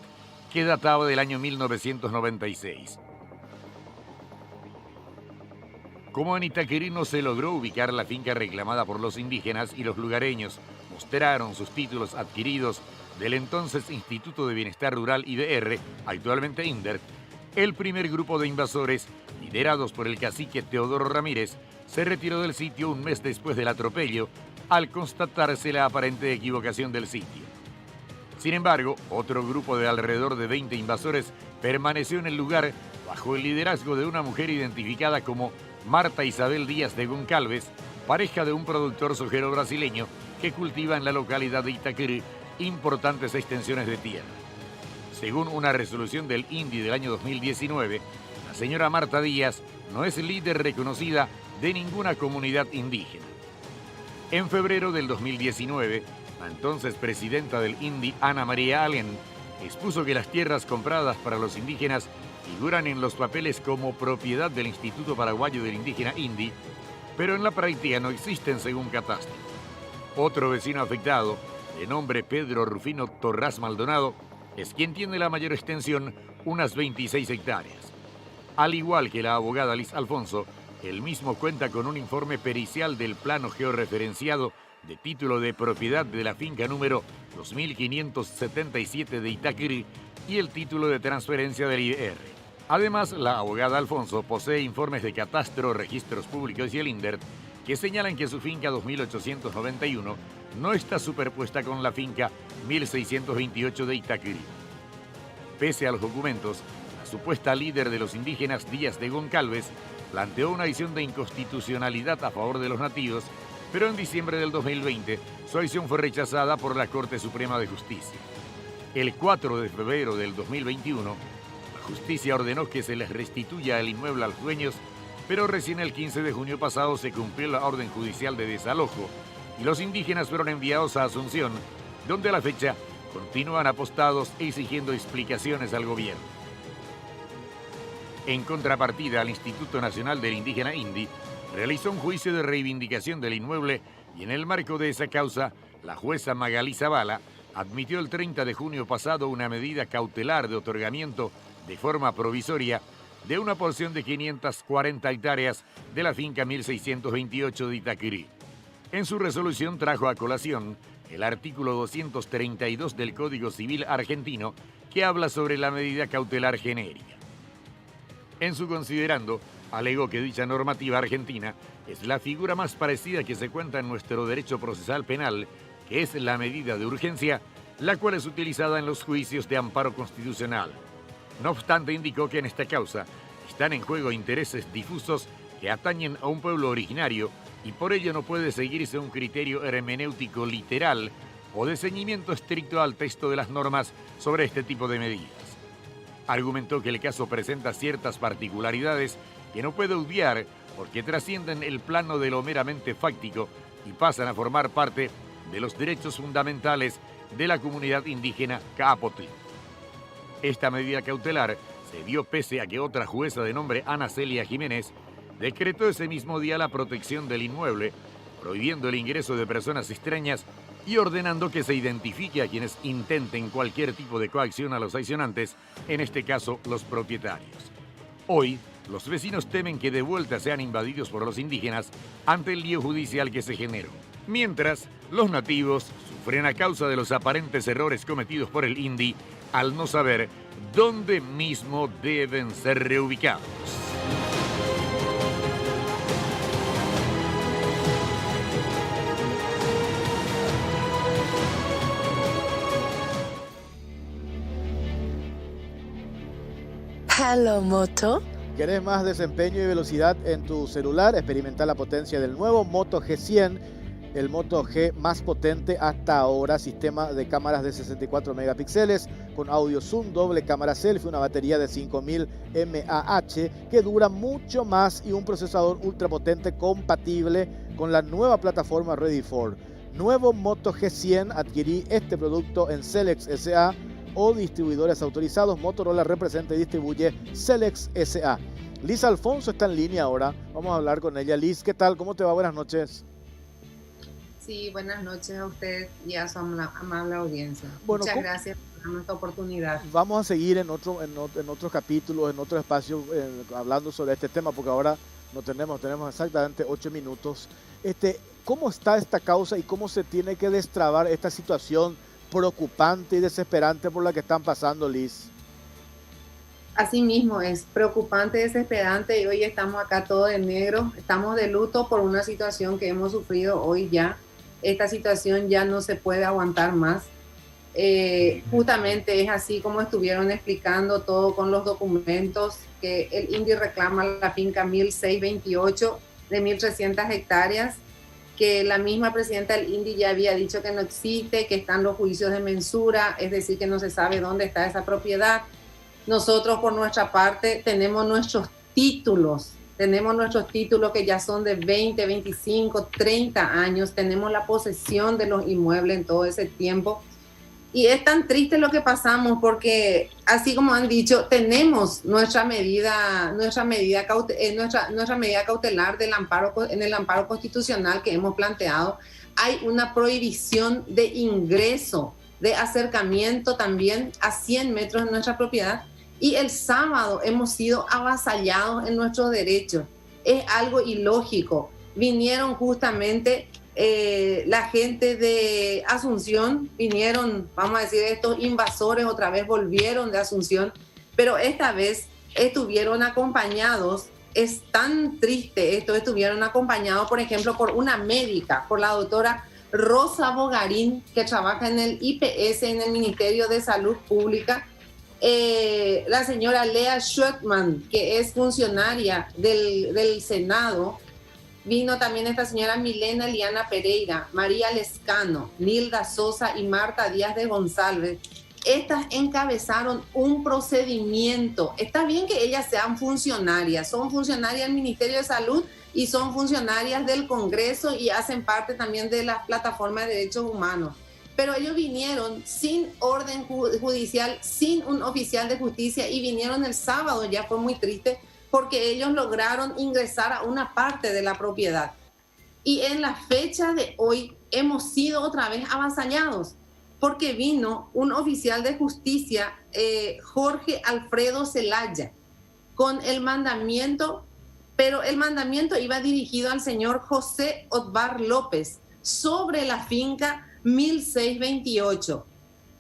que databa del año 1996. Como en Itacurú no se logró ubicar la finca reclamada por los indígenas y los lugareños mostraron sus títulos adquiridos del entonces Instituto de Bienestar Rural IBR, actualmente INDER, el primer grupo de invasores, liderados por el cacique Teodoro Ramírez, se retiró del sitio un mes después del atropello, al constatarse la aparente equivocación del sitio. Sin embargo, otro grupo de alrededor de 20 invasores permaneció en el lugar bajo el liderazgo de una mujer identificada como Marta Isabel Díaz de Goncalves, pareja de un productor sojero brasileño que cultiva en la localidad de Itacurú importantes extensiones de tierra. Según una resolución del INDI del año 2019, la señora Marta Díaz no es líder reconocida de ninguna comunidad indígena. En febrero del 2019, la entonces presidenta del INDI, Ana María Allen, expuso que las tierras compradas para los indígenas figuran en los papeles como propiedad del Instituto Paraguayo del Indígena INDI, pero en la práctica no existen según catastro. Otro vecino afectado, de nombre Pedro Rufino Torras Maldonado, es quien tiene la mayor extensión, unas 26 hectáreas. Al igual que la abogada Liz Alfonso, el mismo cuenta con un informe pericial del plano georreferenciado de título de propiedad de la finca número 2577 de Itacrí y el título de transferencia del IDR. Además, la abogada Alfonso posee informes de catastro, registros públicos y el INDERT que señalan que su finca 2891 no está superpuesta con la finca 1628 de Itacrí. Pese a los documentos, la supuesta líder de los indígenas, Díaz de Goncalves, planteó una acción de inconstitucionalidad a favor de los nativos, pero en diciembre del 2020 su acción fue rechazada por la Corte Suprema de Justicia. El 4 de febrero del 2021, la justicia ordenó que se les restituya el inmueble a los dueños, pero recién el 15 de junio pasado se cumplió la orden judicial de desalojo y los indígenas fueron enviados a Asunción, donde a la fecha continúan apostados e exigiendo explicaciones al gobierno. En contrapartida, el Instituto Nacional del Indígena INDI realizó un juicio de reivindicación del inmueble y en el marco de esa causa, la jueza Magalí Zavala admitió el 30 de junio pasado una medida cautelar de otorgamiento de forma provisoria de una porción de 540 hectáreas de la finca 1628 de Itacrí. En su resolución trajo a colación el artículo 232 del Código Civil argentino que habla sobre la medida cautelar genérica. En su considerando, alegó que dicha normativa argentina es la figura más parecida que se cuenta en nuestro derecho procesal penal, que es la medida de urgencia, la cual es utilizada en los juicios de amparo constitucional. No obstante, indicó que en esta causa están en juego intereses difusos que atañen a un pueblo originario y por ello no puede seguirse un criterio hermenéutico literal o de ceñimiento estricto al texto de las normas sobre este tipo de medidas. Argumentó que el caso presenta ciertas particularidades que no puede obviar porque trascienden el plano de lo meramente fáctico y pasan a formar parte de los derechos fundamentales de la comunidad indígena Caapotl. Esta medida cautelar se dio pese a que otra jueza de nombre Ana Celia Jiménez decretó ese mismo día la protección del inmueble, prohibiendo el ingreso de personas extrañas y ordenando que se identifique a quienes intenten cualquier tipo de coacción a los accionantes, en este caso los propietarios. Hoy, los vecinos temen que de vuelta sean invadidos por los indígenas ante el lío judicial que se generó. Mientras, los nativos sufren a causa de los aparentes errores cometidos por el INDI al no saber dónde mismo deben ser reubicados. Hello, Moto. ¿Querés más desempeño y velocidad en tu celular? Experimenta la potencia del nuevo Moto G100, el Moto G más potente hasta ahora, sistema de cámaras de 64 megapíxeles con audio zoom, doble cámara selfie, una batería de 5000 mAh que dura mucho más y un procesador ultra potente compatible con la nueva plataforma Ready4. Nuevo Moto G100, adquirí este producto en Selex SA o distribuidores autorizados. Motorola representa y distribuye Selex SA. Liz Alfonso está en línea ahora. Vamos a hablar con ella. Liz, ¿qué tal? ¿Cómo te va? Buenas noches. Sí, buenas noches a usted y a su amable audiencia. Bueno, muchas gracias por darnos esta oportunidad. Vamos a seguir en otros capítulos, en otro espacio, hablando sobre este tema, porque ahora no tenemos exactamente 8 minutos. ¿Cómo está esta causa y cómo se tiene que destrabar esta situación preocupante y desesperante por la que están pasando, Liz? Así mismo, es preocupante, desesperante, y hoy estamos acá todos de negro, estamos de luto por una situación que hemos sufrido hoy ya. Esta situación ya no se puede aguantar más. Justamente es así como estuvieron explicando todo con los documentos, que el INDI reclama la finca 1628 de 1.300 hectáreas, que la misma presidenta del INDI ya había dicho que no existe, que están los juicios de mensura, es decir, que no se sabe dónde está esa propiedad. Nosotros, por nuestra parte, tenemos nuestros títulos tenemos nuestros títulos que ya son de 20, 25, 30 años, tenemos la posesión de los inmuebles en todo ese tiempo. Y es tan triste lo que pasamos porque, así como han dicho, tenemos nuestra medida cautelar del amparo, en el amparo constitucional que hemos planteado. Hay una prohibición de ingreso, de acercamiento también a 100 metros de nuestra propiedad. Y el sábado hemos sido avasallados en nuestros derechos. Es algo ilógico. Vinieron justamente la gente de Asunción, vinieron, vamos a decir, estos invasores otra vez volvieron de Asunción, pero esta vez estuvieron acompañados. Es tan triste esto, estuvieron acompañados, por ejemplo, por una médica, por la doctora Rosa Bogarín, que trabaja en el IPS, en el Ministerio de Salud Pública, la señora Lea Schweckman, que es funcionaria del Senado, vino también esta señora Milena Eliana Pereira, María Lescano, Nilda Sosa y Marta Díaz de González. Estas encabezaron un procedimiento. Está bien que ellas sean funcionarias, son funcionarias del Ministerio de Salud y son funcionarias del Congreso y hacen parte también de la plataforma de derechos humanos. Pero ellos vinieron sin orden judicial, sin un oficial de justicia, y vinieron el sábado. Ya fue muy triste porque ellos lograron ingresar a una parte de la propiedad. Y en la fecha de hoy hemos sido otra vez avasallados porque vino un oficial de justicia, Jorge Alfredo Zelaya, con el mandamiento, pero el mandamiento iba dirigido al señor José Otvar López sobre la finca 1628.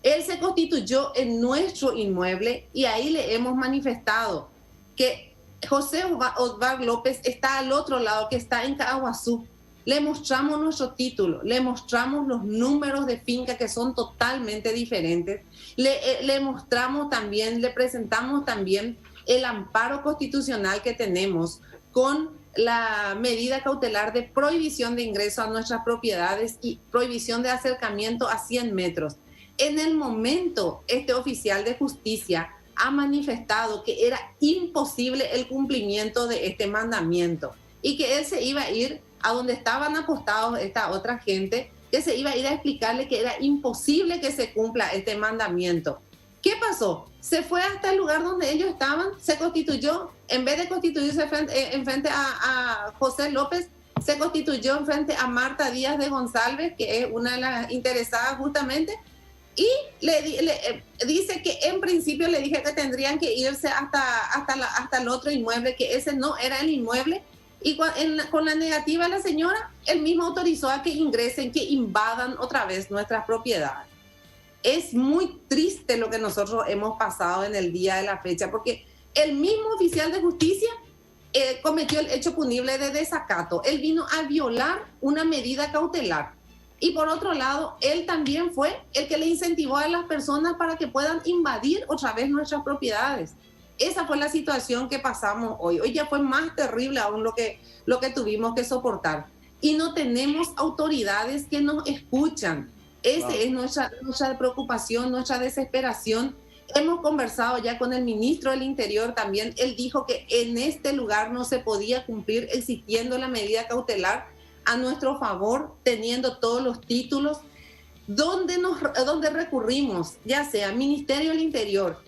Él se constituyó en nuestro inmueble y ahí le hemos manifestado que José Otvar López está al otro lado, que está en Caaguazú. Le mostramos nuestro título, le mostramos los números de finca que son totalmente diferentes. Le mostramos también, le presentamos también el amparo constitucional que tenemos con la medida cautelar de prohibición de ingreso a nuestras propiedades y prohibición de acercamiento a 100 metros. En el momento, este oficial de justicia ha manifestado que era imposible el cumplimiento de este mandamiento y que él se iba a ir a donde estaban apostados esta otra gente, que se iba a ir a explicarle que era imposible que se cumpla este mandamiento. ¿Qué pasó? Se fue hasta el lugar donde ellos estaban, se constituyó, en vez de constituirse en frente a José López, se constituyó en frente a Marta Díaz de González, que es una de las interesadas justamente, y le dice que en principio le dije que tendrían que irse hasta el otro inmueble, que ese no era el inmueble, y con la negativa de la señora, él mismo autorizó a que ingresen, que invadan otra vez nuestras propiedades. Es muy triste lo que nosotros hemos pasado en el día de la fecha, porque el mismo oficial de justicia cometió el hecho punible de desacato. Él vino a violar una medida cautelar. Y por otro lado, él también fue el que le incentivó a las personas para que puedan invadir otra vez nuestras propiedades. Esa fue la situación que pasamos hoy. Hoy ya fue más terrible aún lo que tuvimos que soportar. Y no tenemos autoridades que nos escuchan. Esa es nuestra preocupación, nuestra desesperación. Hemos conversado ya con el ministro del Interior también. Él dijo que en este lugar no se podía cumplir existiendo la medida cautelar a nuestro favor, teniendo todos los títulos. ¿Dónde recurrimos? Ya sea Ministerio del Interior,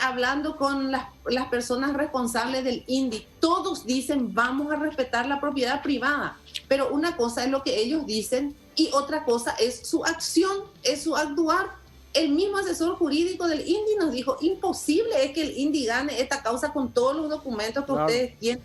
hablando con las personas responsables del INDI, todos dicen vamos a respetar la propiedad privada, pero una cosa es lo que ellos dicen y otra cosa es su acción, es su actuar. El mismo asesor jurídico del INDI nos dijo, imposible es que el INDI gane esta causa con todos los documentos que ustedes tienen.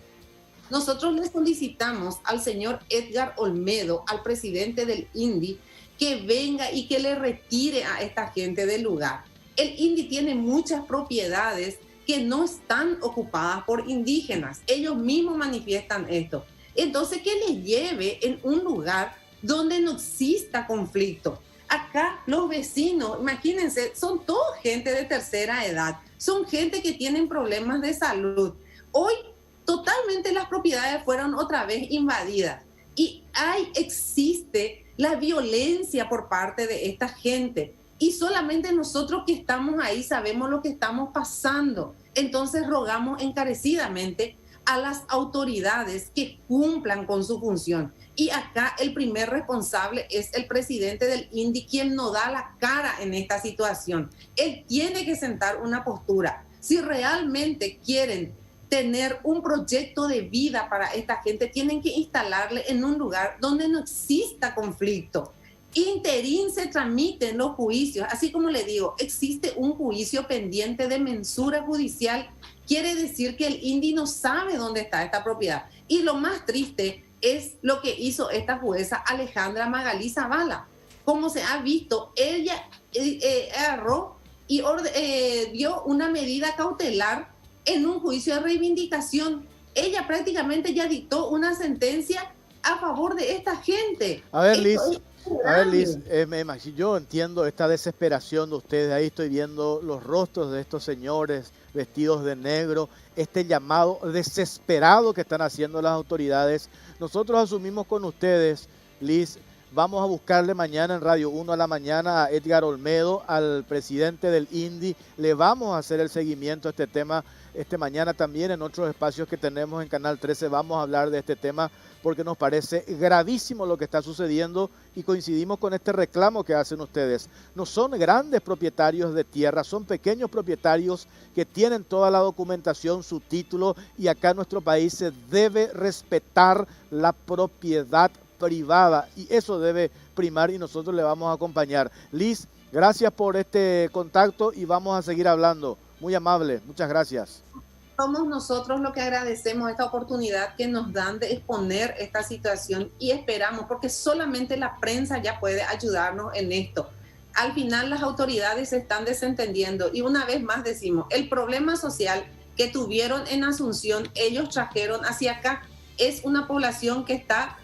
Nosotros le solicitamos al señor Edgar Olmedo, al presidente del INDI, que venga y que le retire a esta gente del lugar. El INDI tiene muchas propiedades que no están ocupadas por indígenas. Ellos mismos manifiestan esto. Entonces, que les lleve en un lugar donde no exista conflicto. Acá los vecinos, imagínense, son toda gente de tercera edad. Son gente que tienen problemas de salud. Hoy, totalmente las propiedades fueron otra vez invadidas. Y existe la violencia por parte de esta gente. Y solamente nosotros que estamos ahí sabemos lo que estamos pasando. Entonces rogamos encarecidamente a las autoridades que cumplan con su función. Y acá el primer responsable es el presidente del INDI, quien no da la cara en esta situación. Él tiene que sentar una postura. Si realmente quieren tener un proyecto de vida para esta gente, tienen que instalarle en un lugar donde no exista conflicto. Interín se tramiten los juicios, así como le digo, existe un juicio pendiente de mensura judicial, quiere decir que el INDI no sabe dónde está esta propiedad. Y lo más triste es lo que hizo esta jueza Alejandra Magalí Zavala. Como se ha visto, ella agarró y dio una medida cautelar en un juicio de reivindicación. Ella prácticamente ya dictó una sentencia a favor de esta gente. A ver, Liz, yo entiendo esta desesperación de ustedes. Ahí estoy viendo los rostros de estos señores vestidos de negro, este llamado desesperado que están haciendo las autoridades. Nosotros asumimos con ustedes, Liz, vamos a buscarle mañana en Radio 1 a la mañana a Edgar Olmedo, al presidente del INDI. Le vamos a hacer el seguimiento a este tema. Mañana también en otros espacios que tenemos en Canal 13 vamos a hablar de este tema porque nos parece gravísimo lo que está sucediendo y coincidimos con este reclamo que hacen ustedes. No son grandes propietarios de tierra, son pequeños propietarios que tienen toda la documentación, su título, y acá en nuestro país se debe respetar la propiedad privada y eso debe primar y nosotros le vamos a acompañar. Liz, gracias por este contacto y vamos a seguir hablando. Muy amable, muchas gracias. Somos nosotros los que agradecemos esta oportunidad que nos dan de exponer esta situación y esperamos, porque solamente la prensa ya puede ayudarnos en esto. Al final las autoridades se están desentendiendo y una vez más decimos, el problema social que tuvieron en Asunción, ellos trajeron hacia acá. Es una población que está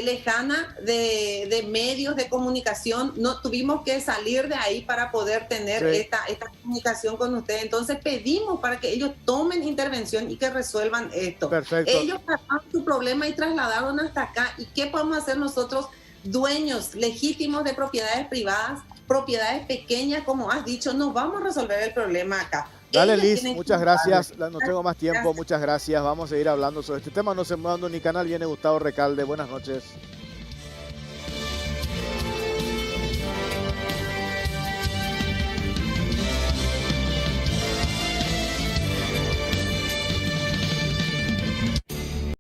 lejana de medios de comunicación, no tuvimos que salir de ahí para poder tener esta comunicación con ustedes, entonces pedimos para que ellos tomen intervención y que resuelvan esto. Perfecto. Ellos trataron su problema y trasladaron hasta acá, ¿y qué podemos hacer nosotros, dueños legítimos de propiedades privadas, propiedades pequeñas, como has dicho? No vamos a resolver el problema acá. Dale, Liz, muchas gracias. No tengo más tiempo, muchas gracias. Vamos a seguir hablando sobre este tema. No se muevan ni canal. Viene Gustavo Recalde. Buenas noches.